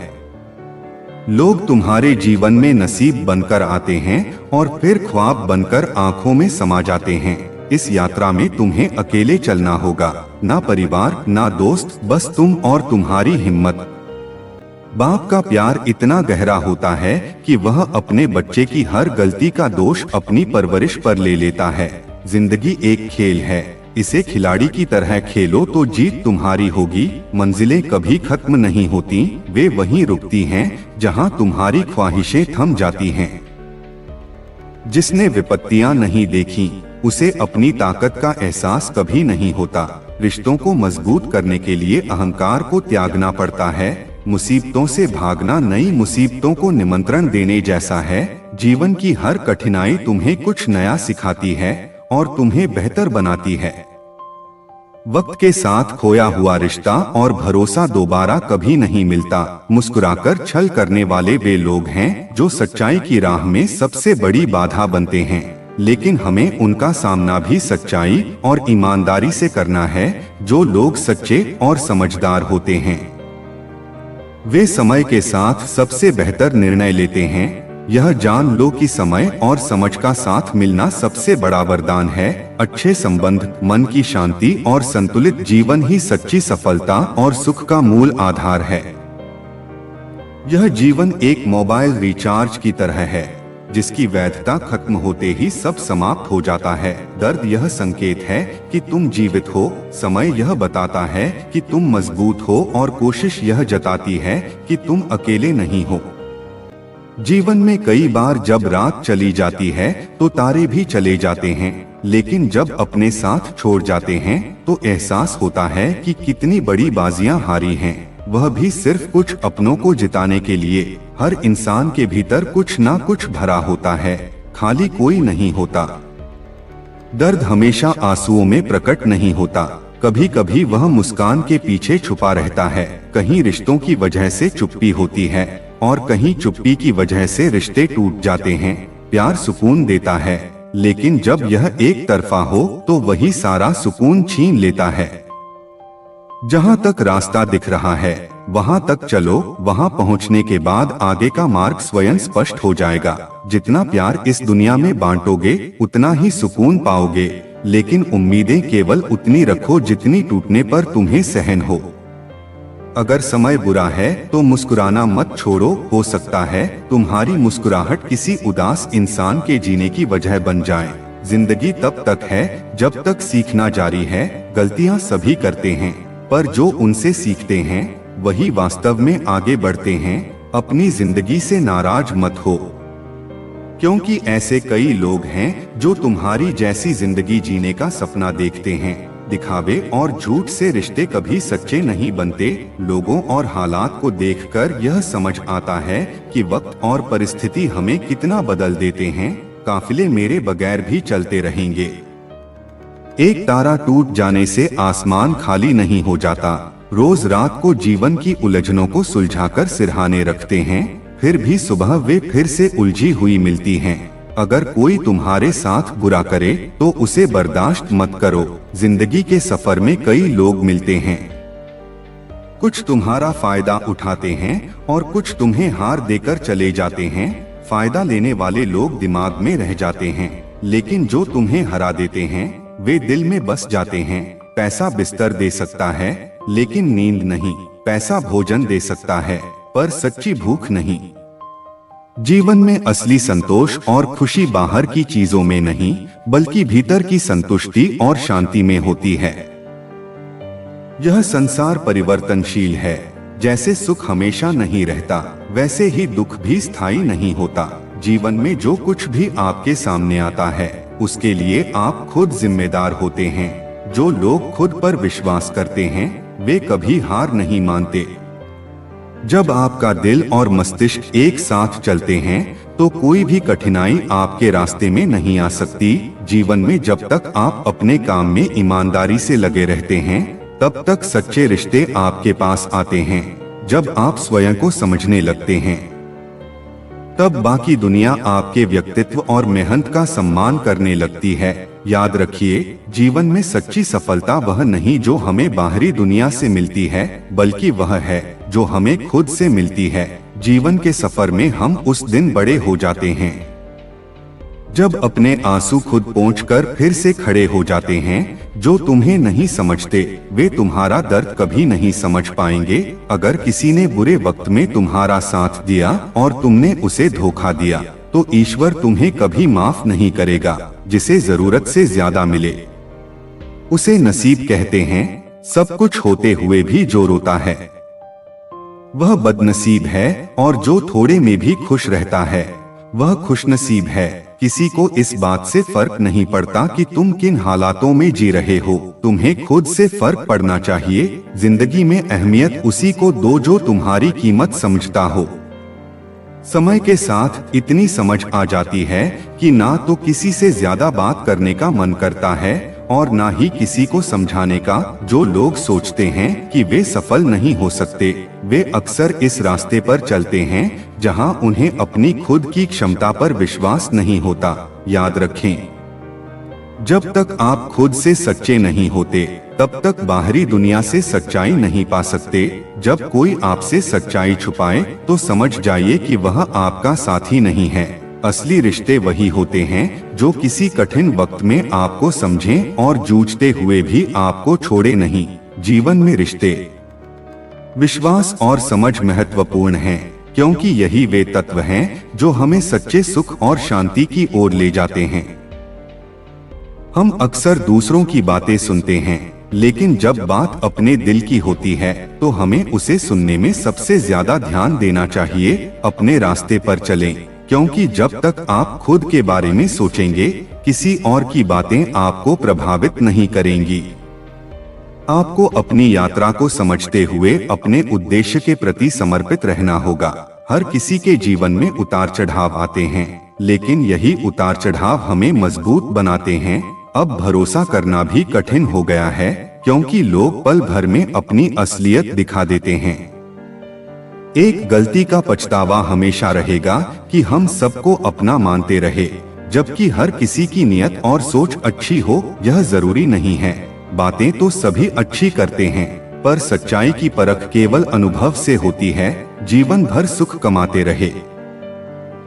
लोग तुम्हारे जीवन में नसीब बनकर आते हैं और फिर ख्वाब बनकर आंखों में समा जाते हैं। इस यात्रा में तुम्हें अकेले चलना होगा, ना परिवार ना दोस्त, बस तुम और तुम्हारी हिम्मत। बाप का प्यार इतना गहरा होता है कि वह अपने बच्चे की हर गलती का दोष अपनी परवरिश पर ले लेता है। जिंदगी एक खेल है, इसे खिलाड़ी की तरह खेलो तो जीत तुम्हारी होगी। मंजिलें कभी खत्म नहीं होती, वे वहीं रुकती हैं जहां तुम्हारी ख्वाहिशें थम जाती हैं। जिसने विपत्तियां नहीं देखी उसे अपनी ताकत का एहसास कभी नहीं होता। रिश्तों को मजबूत करने के लिए अहंकार को त्यागना पड़ता है। मुसीबतों से भागना नई मुसीबतों को निमंत्रण देने जैसा है। जीवन की हर कठिनाई तुम्हें कुछ नया सिखाती है और तुम्हें बेहतर बनाती है। वक्त के साथ खोया हुआ रिश्ता और भरोसा दोबारा कभी नहीं मिलता। मुस्कुराकर छल करने वाले वे लोग हैं जो सच्चाई की राह में सबसे बड़ी बाधा बनते हैं, लेकिन हमें उनका सामना भी सच्चाई और ईमानदारी से करना है। जो लोग सच्चे और समझदार होते हैं वे समय के साथ सबसे बेहतर निर्णय लेते हैं। यह जान लो कि समय और समझ का साथ मिलना सबसे बड़ा वरदान है। अच्छे संबंध, मन की शांति और संतुलित जीवन ही सच्ची सफलता और सुख का मूल आधार है। यह जीवन एक मोबाइल रिचार्ज की तरह है जिसकी वैधता खत्म होते ही सब समाप्त हो जाता है। दर्द यह संकेत है कि तुम जीवित हो, समय यह बताता है कि तुम मजबूत हो और कोशिश यह जताती है कि तुम अकेले नहीं हो। जीवन में कई बार जब रात चली जाती है तो तारे भी चले जाते हैं, लेकिन जब अपने साथ छोड़ जाते हैं तो एहसास होता है कि कितनी बड़ी बाजियां हारी हैं, वह भी सिर्फ कुछ अपनों को जिताने के लिए। हर इंसान के भीतर कुछ ना कुछ भरा होता है, खाली कोई नहीं होता। दर्द हमेशा आंसुओं में प्रकट नहीं होता, कभी कभी वह मुस्कान के पीछे छुपा रहता है। कहीं रिश्तों की वजह से चुप्पी होती है और कहीं चुप्पी की वजह से रिश्ते टूट जाते हैं। प्यार सुकून देता है, लेकिन जब यह एक तरफा हो तो वही सारा सुकून छीन लेता है। जहां तक रास्ता दिख रहा है वहां तक चलो, वहां पहुंचने के बाद आगे का मार्ग स्वयं स्पष्ट हो जाएगा। जितना प्यार इस दुनिया में बांटोगे उतना ही सुकून पाओगे, लेकिन उम्मीदें केवल उतनी रखो जितनी टूटने पर तुम्हें सहन हो। अगर समय बुरा है तो मुस्कुराना मत छोड़ो, हो सकता है तुम्हारी मुस्कुराहट किसी उदास इंसान के जीने की वजह बन जाए। जिंदगी तब तक है जब तक सीखना जारी है। गलतियां सभी करते हैं, पर जो उनसे सीखते हैं वही वास्तव में आगे बढ़ते हैं। अपनी जिंदगी से नाराज मत हो, क्योंकि ऐसे कई लोग हैं जो तुम्हारी जैसी जिंदगी जीने का सपना देखते हैं। दिखावे और झूठ से रिश्ते कभी सच्चे नहीं बनते। लोगों और हालात को देखकर यह समझ आता है कि वक्त और परिस्थिति हमें कितना बदल देते हैं। काफिले मेरे बगैर भी चलते रहेंगे। एक तारा टूट जाने से आसमान खाली नहीं हो जाता। रोज रात को जीवन की उलझनों को सुलझाकर सिरहाने रखते हैं, फिर भी सुबह वे फिर से उलझी हुई मिलती हैं। अगर कोई तुम्हारे साथ बुरा करे तो उसे बर्दाश्त मत करो। जिंदगी के सफर में कई लोग मिलते हैं, कुछ तुम्हारा फायदा उठाते हैं और कुछ तुम्हें हार देकर चले जाते हैं। फायदा लेने वाले लोग दिमाग में रह जाते हैं, लेकिन जो तुम्हें हरा देते हैं वे दिल में बस जाते हैं। पैसा बिस्तर दे सकता है लेकिन नींद नहीं। पैसा भोजन दे सकता है, पर सच्ची भूख नहीं। जीवन में असली संतोष और खुशी बाहर की चीजों में नहीं, बल्कि भीतर की संतुष्टि और शांति में होती है। यह संसार परिवर्तनशील है। जैसे सुख हमेशा नहीं रहता, वैसे ही दुख भी स्थायी नहीं होता। जीवन में जो कुछ भी आपके सामने आता है, उसके लिए आप खुद जिम्मेदार होते हैं। जो लोग खुद पर विश्वास करते हैं, वे कभी हार नहीं मानते। जब आपका दिल और मस्तिष्क एक साथ चलते हैं, तो कोई भी कठिनाई आपके रास्ते में नहीं आ सकती। जीवन में जब तक आप अपने काम में ईमानदारी से लगे रहते हैं, तब तक सच्चे रिश्ते आपके पास आते हैं। जब आप स्वयं को समझने लगते हैं, तब बाकी दुनिया आपके व्यक्तित्व और मेहनत का सम्मान करने लगती है। याद रखिए, जीवन में सच्ची सफलता वह नहीं जो हमें बाहरी दुनिया से मिलती है, बल्कि वह है जो हमें खुद से मिलती है। जीवन के सफर में हम उस दिन बड़े हो जाते हैं जब अपने आंसू खुद पोंछकर फिर से खड़े हो जाते हैं। जो तुम्हें नहीं समझते, वे तुम्हारा दर्द कभी नहीं समझ पाएंगे। अगर किसी ने बुरे वक्त में तुम्हारा साथ दिया और तुमने उसे धोखा दिया, तो ईश्वर तुम्हें कभी माफ नहीं करेगा। जिसे जरूरत से ज्यादा मिले, उसे नसीब कहते हैं। सब कुछ होते हुए भी जो रोता है, वह बदनसीब है, और जो थोड़े में भी खुश रहता है, वह खुशनसीब है। किसी को इस बात से फर्क नहीं पड़ता कि तुम किन हालातों में जी रहे हो। तुम्हें खुद से फर्क पड़ना चाहिए। जिंदगी में अहमियत उसी को दो जो तुम्हारी कीमत समझता हो। समय के साथ इतनी समझ आ जाती है कि ना तो किसी से ज्यादा बात करने का मन करता है, और ना ही किसी को समझाने का। जो लोग सोचते हैं कि वे सफल नहीं हो सकते, वे अक्सर इस रास्ते पर चलते हैं जहां उन्हें अपनी खुद की क्षमता पर विश्वास नहीं होता। याद रखें, जब तक आप खुद से सच्चे नहीं होते, तब तक बाहरी दुनिया से सच्चाई नहीं पा सकते। जब कोई आपसे सच्चाई छुपाए, तो समझ जाइए कि वह आपका साथी नहीं है। असली रिश्ते वही होते हैं जो किसी कठिन वक्त में आपको समझें और जूझते हुए भी आपको छोड़े नहीं। जीवन में रिश्ते, विश्वास और समझ महत्वपूर्ण हैं, क्योंकि यही वे तत्व हैं जो हमें सच्चे सुख और शांति की ओर ले जाते हैं। हम अक्सर दूसरों की बातें सुनते हैं, लेकिन जब बात अपने दिल की होती है, तो हमें उसे सुनने में सबसे ज्यादा ध्यान देना चाहिए। अपने रास्ते पर चलें, क्योंकि जब तक आप खुद के बारे में सोचेंगे, किसी और की बातें आपको प्रभावित नहीं करेंगी। आपको अपनी यात्रा को समझते हुए अपने उद्देश्य के प्रति समर्पित रहना होगा। हर किसी के जीवन में उतार चढ़ाव आते हैं, लेकिन यही उतार चढ़ाव हमें मजबूत बनाते हैं। अब भरोसा करना भी कठिन हो गया है, क्योंकि लोग पल भर में अपनी असलियत दिखा देते हैं। एक गलती का पछतावा हमेशा रहेगा कि हम सबको अपना मानते रहे, जबकि हर किसी की नियत और सोच अच्छी हो, यह जरूरी नहीं है। बातें तो सभी अच्छी करते हैं, पर सच्चाई की परख केवल अनुभव से होती है। जीवन भर सुख कमाते रहे,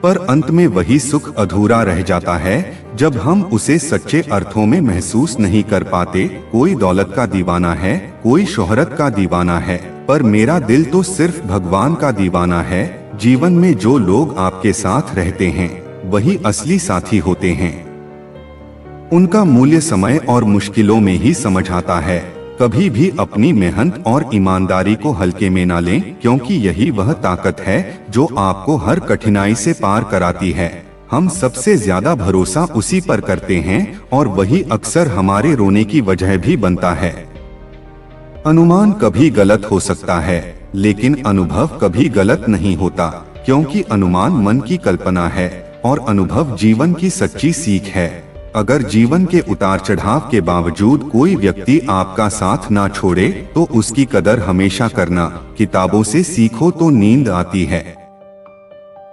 पर अंत में वही सुख अधूरा रह जाता है जब हम उसे सच्चे अर्थों में महसूस नहीं कर पाते। कोई दौलत का दीवाना है, कोई शोहरत का दीवाना है, पर मेरा दिल तो सिर्फ भगवान का दीवाना है। जीवन में जो लोग आपके साथ रहते हैं, वही असली साथी होते हैं। उनका मूल्य समय और मुश्किलों में ही समझ आता है। कभी भी अपनी मेहनत और ईमानदारी को हल्के में ना लें, क्योंकि यही वह ताकत है जो आपको हर कठिनाई से पार कराती है। हम सबसे ज्यादा भरोसा उसी पर करते हैं, और वही अक्सर हमारे रोने की वजह भी बनता है। अनुमान कभी गलत हो सकता है, लेकिन अनुभव कभी गलत नहीं होता, क्योंकि अनुमान मन की कल्पना है और अनुभव जीवन की सच्ची सीख है। अगर जीवन के उतार चढ़ाव के बावजूद कोई व्यक्ति आपका साथ ना छोड़े, तो उसकी कदर हमेशा करना। किताबों से सीखो तो नींद आती है,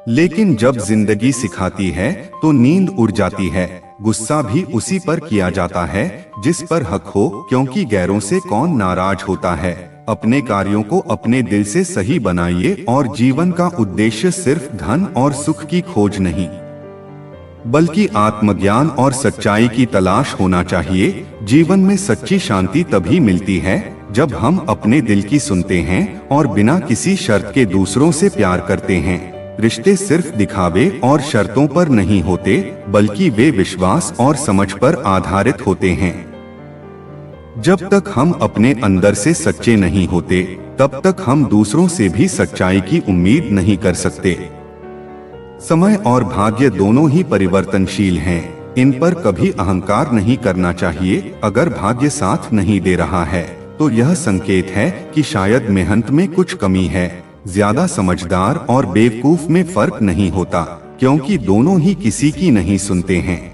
लेकिन जब जिंदगी सिखाती है तो नींद उड़ जाती है। गुस्सा भी उसी पर किया जाता है जिस पर हक हो, क्योंकि गैरों से कौन नाराज होता है। अपने कार्यों को अपने दिल से सही बनाइए, और जीवन का उद्देश्य सिर्फ धन और सुख की खोज नहीं, बल्कि आत्मज्ञान और सच्चाई की तलाश होना चाहिए। जीवन में सच्ची शांति तभी मिलती है जब हम अपने दिल की सुनते हैं और बिना किसी शर्त के दूसरों से प्यार करते हैं। रिश्ते सिर्फ दिखावे और शर्तों पर नहीं होते, बल्कि वे विश्वास और समझ पर आधारित होते हैं। जब तक हम अपने अंदर से सच्चे नहीं होते, तब तक हम दूसरों से भी सच्चाई की उम्मीद नहीं कर सकते। समय और भाग्य दोनों ही परिवर्तनशील हैं, इन पर कभी अहंकार नहीं करना चाहिए। अगर भाग्य साथ नहीं दे रहा है, तो यह संकेत है कि शायद मेहनत में कुछ कमी है। ज्यादा समझदार और बेवकूफ में फर्क नहीं होता, क्योंकि दोनों ही किसी की नहीं सुनते हैं।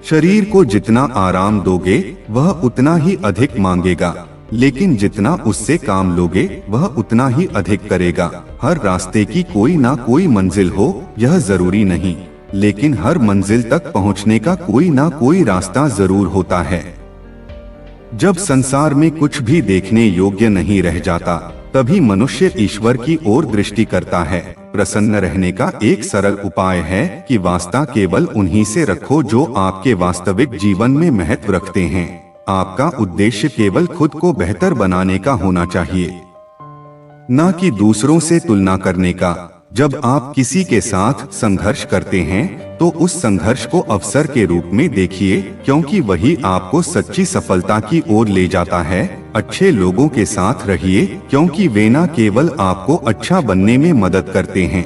शरीर को जितना आराम दोगे, वह उतना ही अधिक मांगेगा, लेकिन जितना उससे काम लोगे, वह उतना ही अधिक करेगा। हर रास्ते की कोई ना कोई मंजिल हो, यह जरूरी नहीं, लेकिन हर मंजिल तक पहुंचने का कोई ना कोई रास्ता जरूर होता है। जब संसार में कुछ भी देखने योग्य नहीं रह जाता, तभी मनुष्य ईश्वर की ओर दृष्टि करता है। प्रसन्न रहने का एक सरल उपाय है कि वास्ता केवल उन्हीं से रखो जो आपके वास्तविक जीवन में महत्व रखते हैं। आपका उद्देश्य केवल खुद को बेहतर बनाने का होना चाहिए, न कि दूसरों से तुलना करने का। जब आप किसी के साथ संघर्ष करते हैं, तो उस संघर्ष को अवसर के रूप में देखिए, क्योंकि वही आपको सच्ची सफलता की ओर ले जाता है। अच्छे लोगों के साथ रहिए, क्योंकि वे न केवल आपको अच्छा बनने में मदद करते हैं,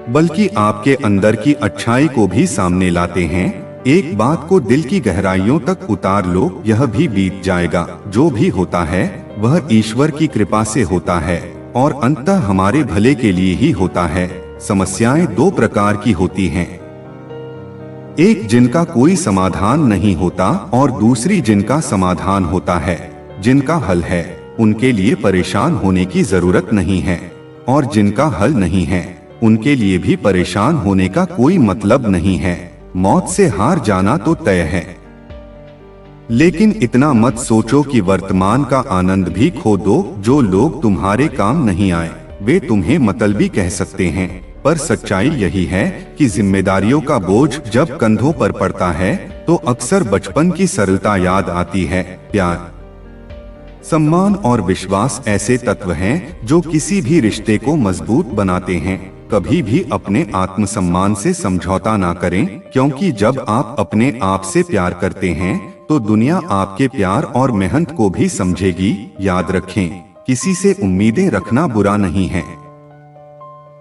बल्कि आपके अंदर की अच्छाई को भी सामने लाते हैं। एक बात को दिल की गहराइयों तक उतार लो, यह भी बीत जाएगा। जो भी होता है, वह ईश्वर की कृपा से होता है और अंततः हमारे भले के लिए ही होता है। समस्याएं दो प्रकार की होती हैं, एक जिनका कोई समाधान नहीं होता और दूसरी जिनका समाधान होता है। जिनका हल है, उनके लिए परेशान होने की जरूरत नहीं है, और जिनका हल नहीं है, उनके लिए भी परेशान होने का कोई मतलब नहीं है। मौत से हार जाना तो तय है, लेकिन इतना मत सोचो कि वर्तमान का आनंद भी खो दो। जो लोग तुम्हारे काम नहीं आए, वे तुम्हें मतलबी कह सकते हैं, पर सच्चाई यही है कि जिम्मेदारियों का बोझ जब कंधों पर पड़ता है, तो अक्सर बचपन की सरलता याद आती है। प्यार, सम्मान और विश्वास ऐसे तत्व हैं जो किसी भी रिश्ते को मजबूत बनाते हैं। कभी भी अपने आत्मसम्मान से समझौता ना करें, क्योंकि जब आप अपने आप से प्यार करते हैं, तो दुनिया आपके प्यार और मेहनत को भी समझेगी। याद रखें, किसी से उम्मीदें रखना बुरा नहीं है,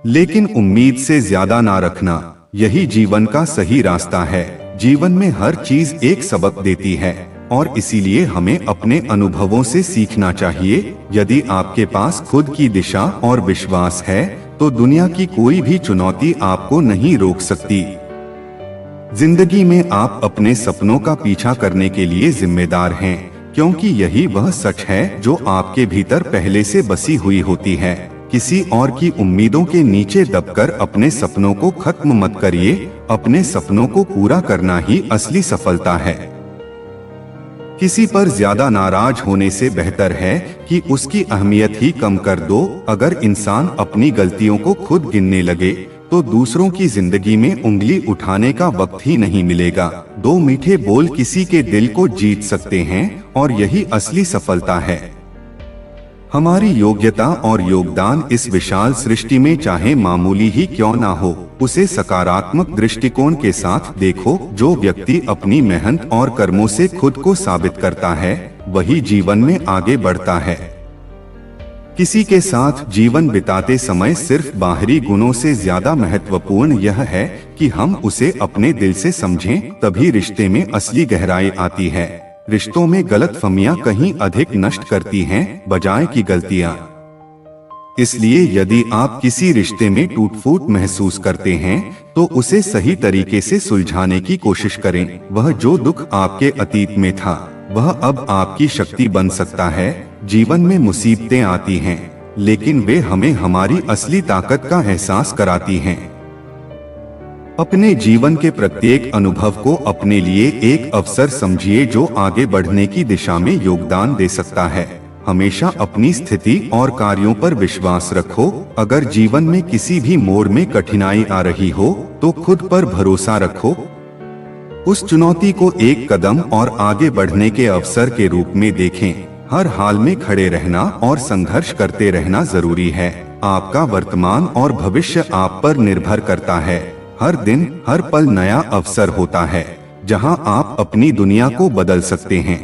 लेकिन उम्मीद से ज्यादा ना रखना, यही जीवन का सही रास्ता है। जीवन में हर चीज एक सबक देती है, और इसीलिए हमें अपने अनुभवों से सीखना चाहिए। यदि आपके पास खुद की दिशा और विश्वास है, तो दुनिया की कोई भी चुनौती आपको नहीं रोक सकती। जिंदगी में आप अपने सपनों का पीछा करने के लिए जिम्मेदार हैं, क्योंकि यही वह सच है जो आपके भीतर पहले से बसी हुई होती है। किसी और की उम्मीदों के नीचे दबकर अपने सपनों को खत्म मत करिए। अपने सपनों को पूरा करना ही असली सफलता है। किसी पर ज्यादा नाराज होने से बेहतर है कि उसकी अहमियत ही कम कर दो। अगर इंसान अपनी गलतियों को खुद गिनने लगे, तो दूसरों की जिंदगी में उंगली उठाने का वक्त ही नहीं मिलेगा। दो मीठे बोल किसी के दिल को जीत सकते हैं, और यही असली सफलता है। हमारी योग्यता और योगदान इस विशाल सृष्टि में चाहे मामूली ही क्यों ना हो, उसे सकारात्मक दृष्टिकोण के साथ देखो। जो व्यक्ति अपनी मेहनत और कर्मों से खुद को साबित करता है, वही जीवन में आगे बढ़ता है। किसी के साथ जीवन बिताते समय सिर्फ बाहरी गुणों से ज्यादा महत्वपूर्ण यह है कि हम उसे अपने दिल से समझें, तभी रिश्ते में असली गहराई आती है। रिश्तों में गलतफहमियां कहीं अधिक नष्ट करती हैं, बजाय की गलतियां। इसलिए यदि आप किसी रिश्ते में टूट-फूट महसूस करते हैं, तो उसे सही तरीके से सुलझाने की कोशिश करें। वह जो दुख आपके अतीत में था, वह अब आपकी शक्ति बन सकता है। जीवन में मुसीबतें आती हैं, लेकिन वे हमें हमारी असली ताकत का एहसास कराती हैं। अपने जीवन के प्रत्येक अनुभव को अपने लिए एक अवसर समझिए जो आगे बढ़ने की दिशा में योगदान दे सकता है। हमेशा अपनी स्थिति और कार्यों पर विश्वास रखो। अगर जीवन में किसी भी मोड़ में कठिनाई आ रही हो, तो खुद पर भरोसा रखो। उस चुनौती को एक कदम और आगे बढ़ने के अवसर के रूप में देखें। हर हाल में खड़े रहना और संघर्ष करते रहना जरूरी है। आपका वर्तमान और भविष्य आप पर निर्भर करता है। हर दिन हर पल नया अवसर होता है जहां आप अपनी दुनिया को बदल सकते हैं।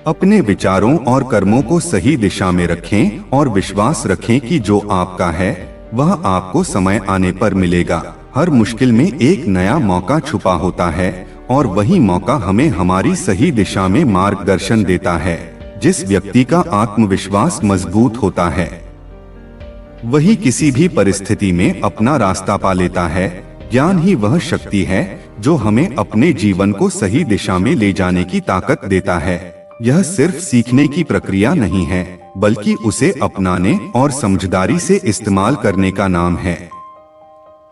अपने विचारों और कर्मों को सही दिशा में रखें और विश्वास रखें कि जो आपका है वह आपको समय आने पर मिलेगा। हर मुश्किल में एक नया मौका छुपा होता है और वही मौका हमें हमारी सही दिशा में मार्गदर्शन देता है। जिस व्यक्ति का आत्मविश्वास मजबूत होता है वही किसी भी परिस्थिति में अपना रास्ता पा लेता है। ज्ञान ही वह शक्ति है जो हमें अपने जीवन को सही दिशा में ले जाने की ताकत देता है। यह सिर्फ सीखने की प्रक्रिया नहीं है, बल्कि उसे अपनाने और समझदारी से इस्तेमाल करने का नाम है।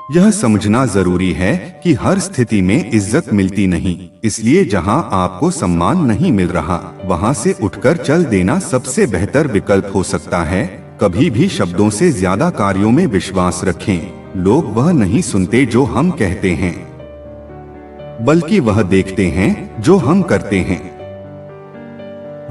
यह समझना जरूरी है कि हर स्थिति में इज्जत मिलती नहीं, इसलिए जहां आपको सम्मान नहीं मिल रहा वहां से उठकर चल देना सबसे बेहतर विकल्प हो सकता है। कभी भी शब्दों से ज्यादा कार्यों में विश्वास रखें। लोग वह नहीं सुनते जो हम कहते हैं, बल्कि वह देखते हैं जो हम करते हैं।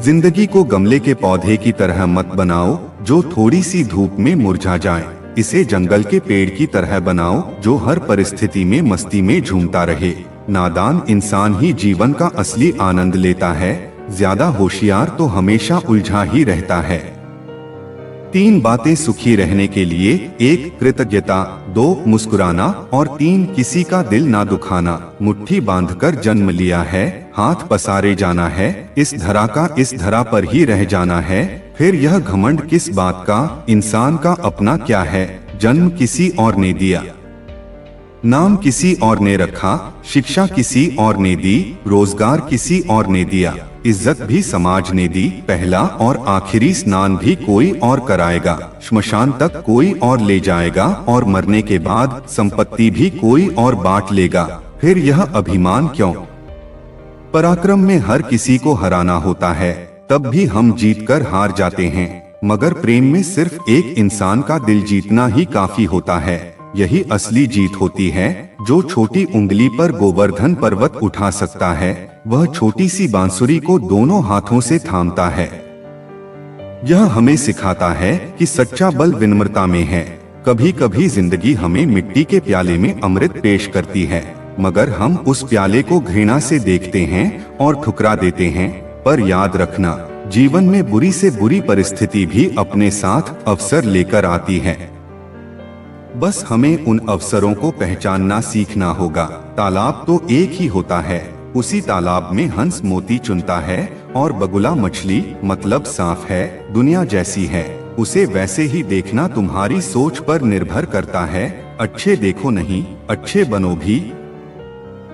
जिंदगी को गमले के पौधे की तरह मत बनाओ जो थोड़ी सी धूप में मुरझा जाए। इसे जंगल के पेड़ की तरह बनाओ जो हर परिस्थिति में मस्ती में झूमता रहे। नादान इंसान ही जीवन का असली आनंद लेता है, ज्यादा होशियार तो हमेशा उलझा ही रहता है। 3 बातें सुखी रहने के लिए: 1 कृतज्ञता, 2 मुस्कुराना और 3 किसी का दिल ना दुखाना। मुट्ठी बांधकर जन्म लिया है, हाथ पसारे जाना है, इस धरा का इस धरा पर ही रह जाना है। फिर यह घमंड किस बात का, इंसान का अपना क्या है। जन्म किसी और ने दिया, नाम किसी और ने रखा, शिक्षा किसी और ने दी, रोजगार किसी और ने दिया, इज्जत भी समाज ने दी। पहला और आखिरी स्नान भी कोई और कराएगा, श्मशान तक कोई और ले जाएगा और मरने के बाद संपत्ति भी कोई और बांट लेगा। फिर यह अभिमान क्यों? पराक्रम में हर किसी को हराना होता है, तब भी हम जीतकर हार जाते हैं, मगर प्रेम में सिर्फ एक इंसान का दिल जीतना ही काफी होता है। यही असली जीत होती है। जो छोटी उंगली पर गोवर्धन पर्वत उठा सकता है, वह छोटी सी बांसुरी को दोनों हाथों से थामता है। यह हमें सिखाता है कि सच्चा बल विनम्रता में है। कभी कभी जिंदगी हमें मिट्टी के प्याले में अमृत पेश करती है, मगर हम उस प्याले को घृणा से देखते हैं और ठुकरा देते हैं। पर याद रखना, जीवन में बुरी से बुरी परिस्थिति भी अपने साथ अवसर लेकर आती है। बस हमें उन अवसरों को पहचानना सीखना होगा। तालाब तो एक ही होता है, उसी तालाब में हंस मोती चुनता है और बगुला मछली, मतलब साफ है। दुनिया जैसी है उसे वैसे ही देखना तुम्हारी सोच पर निर्भर करता है। अच्छे देखो नहीं, अच्छे बनो भी।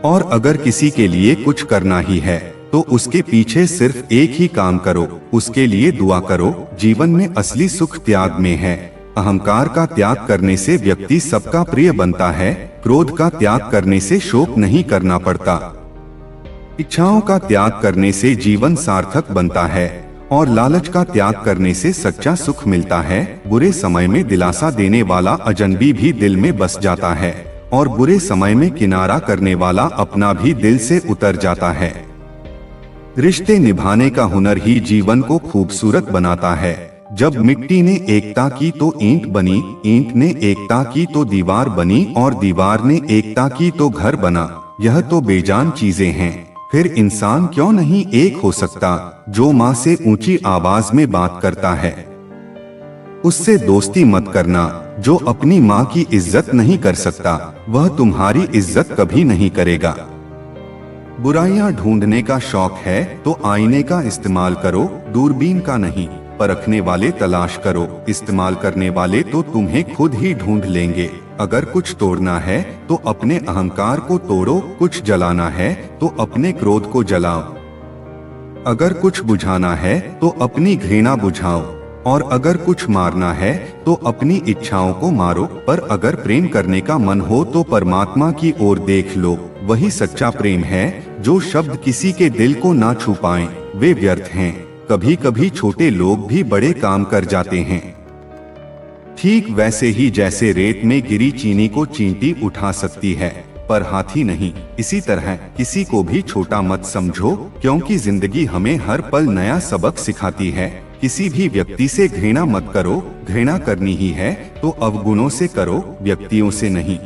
और अगर किसी के लिए कुछ करना ही है तो उसके पीछे सिर्फ एक ही काम करो, उसके लिए दुआ करो। जीवन में असली सुख त्याग में है। अहंकार का त्याग करने से व्यक्ति सबका प्रिय बनता है। क्रोध का त्याग करने से शोक नहीं करना पड़ता। इच्छाओं का त्याग करने से जीवन सार्थक बनता है और लालच का त्याग करने से सच्चा सुख मिलता है। बुरे समय में दिलासा देने वाला अजनबी भी दिल में बस जाता है और बुरे समय में किनारा करने वाला अपना भी दिल से उतर जाता है। रिश्ते निभाने का हुनर ही जीवन को खूबसूरत बनाता है। जब मिट्टी ने एकता की तो ईंट बनी, ईंट ने एकता की तो दीवार बनी और दीवार ने एकता की तो घर बना। यह तो बेजान चीजें हैं, फिर इंसान क्यों नहीं एक हो सकता? जो माँ से ऊंची आवाज में बात करता है उससे दोस्ती मत करना। जो अपनी माँ की इज्जत नहीं कर सकता वह तुम्हारी इज्जत कभी नहीं करेगा। बुराइयां ढूंढने का शौक है तो आईने का इस्तेमाल करो, दूरबीन का नहीं। परखने वाले तलाश करो, इस्तेमाल करने वाले तो तुम्हें खुद ही ढूंढ लेंगे। अगर कुछ तोड़ना है तो अपने अहंकार को तोड़ो, कुछ जलाना है तो अपने क्रोध को जलाओ। अगर कुछ बुझाना है तो अपनी घृणा बुझाओ और अगर कुछ मारना है तो अपनी इच्छाओं को मारो। पर अगर प्रेम करने का मन हो तो परमात्मा की ओर देख लो, वही सच्चा प्रेम है। जो शब्द किसी के दिल को ना छू पाएं, वे व्यर्थ हैं। कभी कभी छोटे लोग भी बड़े काम कर जाते हैं। ठीक वैसे ही जैसे रेत में गिरी चीनी को चींटी उठा सकती है, पर हाथी नहीं। इसी तरह किसी को भी छोटा मत समझो, क्योंकि जिंदगी हमें हर पल नया सबक सिखाती है। किसी भी व्यक्ति से घृणा मत करो, घृणा करनी ही है तो अवगुणों से करो, व्यक्तियों से नहीं।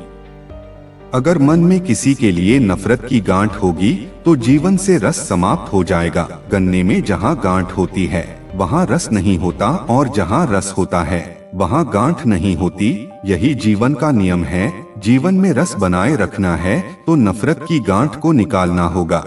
अगर मन में किसी के लिए नफरत की गांठ होगी तो जीवन से रस समाप्त हो जाएगा। गन्ने में जहाँ गांठ होती है वहाँ रस नहीं होता, और जहाँ रस होता है वहाँ गांठ नहीं होती। यही जीवन का नियम है। जीवन में रस बनाए रखना है तो नफरत की गांठ को निकालना होगा।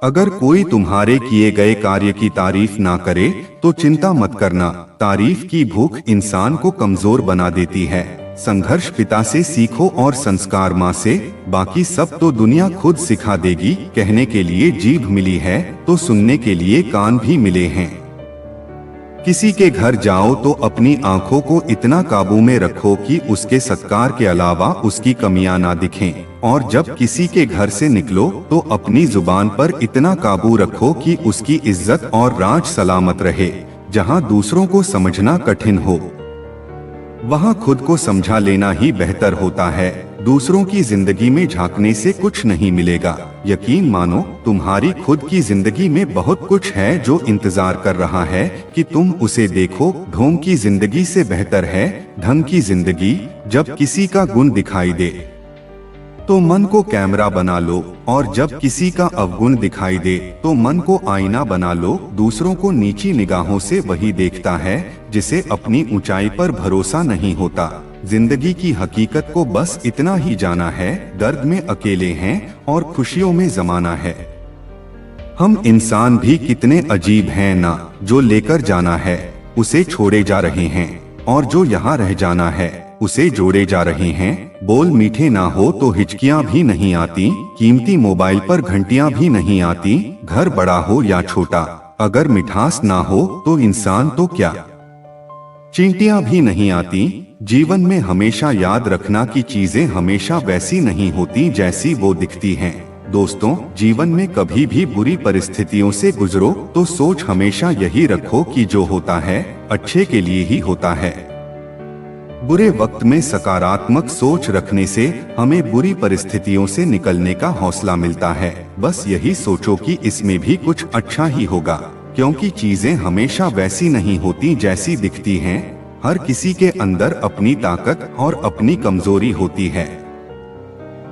अगर कोई तुम्हारे किए गए कार्य की तारीफ ना करे तो चिंता मत करना। तारीफ की भूख इंसान को कमजोर बना देती है। संघर्ष पिता से सीखो और संस्कार माँ से, बाकी सब तो दुनिया खुद सिखा देगी। कहने के लिए जीभ मिली है तो सुनने के लिए कान भी मिले हैं। किसी के घर जाओ तो अपनी आंखों को इतना काबू में रखो कि उसके सत्कार के अलावा उसकी कमियां ना दिखें, और जब किसी के घर से निकलो तो अपनी जुबान पर इतना काबू रखो कि उसकी इज्जत और राज सलामत रहे। जहां दूसरों को समझना कठिन हो वहां खुद को समझा लेना ही बेहतर होता है। दूसरों की जिंदगी में झांकने से कुछ नहीं मिलेगा। यकीन मानो तुम्हारी खुद की जिंदगी में बहुत कुछ है जो इंतजार कर रहा है कि तुम उसे देखो। ढोंग की जिंदगी से बेहतर है ढंग की जिंदगी। जब किसी का गुण दिखाई दे तो मन को कैमरा बना लो, और जब किसी का अवगुण दिखाई दे तो मन को आईना बना लो। दूसरों को नीची निगाहों से वही देखता है जिसे अपनी ऊंचाई पर भरोसा नहीं होता। जिंदगी की हकीकत को बस इतना ही जाना है, दर्द में अकेले हैं और खुशियों में जमाना है। हम इंसान भी कितने अजीब हैं ना, जो लेकर जाना है उसे छोड़े जा रहे हैं, और जो यहाँ रह जाना है उसे जोड़े जा रहे हैं। बोल मीठे ना हो तो हिचकियां भी नहीं आती, कीमती मोबाइल पर घंटियां भी नहीं आती। घर बड़ा हो या छोटा, अगर मिठास ना हो तो इंसान तो क्या, चींटियां भी नहीं आती। जीवन में हमेशा याद रखना कि चीजें हमेशा वैसी नहीं होती जैसी वो दिखती हैं। दोस्तों, जीवन में कभी भी बुरी परिस्थितियों से गुजरो तो सोच हमेशा यही रखो कि जो होता है अच्छे के लिए ही होता है। बुरे वक्त में सकारात्मक सोच रखने से हमें बुरी परिस्थितियों से निकलने का हौसला मिलता है। बस यही सोचो कि इसमें भी कुछ अच्छा ही होगा, क्योंकि चीजें हमेशा वैसी नहीं होती जैसी दिखती हैं। हर किसी के अंदर अपनी ताकत और अपनी कमजोरी होती है।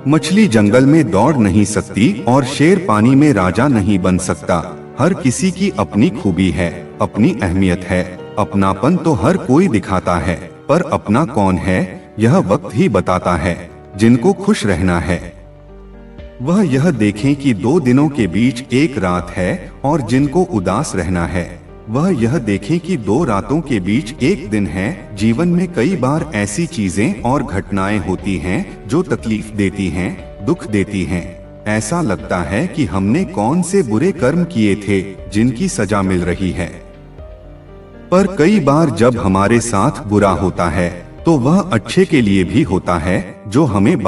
मछली जंगल में दौड़ नहीं सकती और शेर पानी में राजा नहीं बन सकता। हर किसी की अपनी खूबी है, अपनी अहमियत है। अपनापन तो हर कोई दिखाता है, पर अपना कौन है यह वक्त ही बताता है। जिनको खुश रहना है वह यह देखें कि 2 दिनों के बीच एक रात है, और जिनको उदास रहना है वह यह देखें कि 2 रातों के बीच एक दिन है। जीवन में कई बार ऐसी चीजें और घटनाएं होती हैं जो तकलीफ देती हैं, दुख देती हैं। ऐसा लगता है कि हमने कौन से बुरे कर्म किए थे जिनकी सजा मिल रही है। पर कई बार जब हमारे साथ बुरा होता है तो वह अच्छे के लिए भी होता है, जो हमें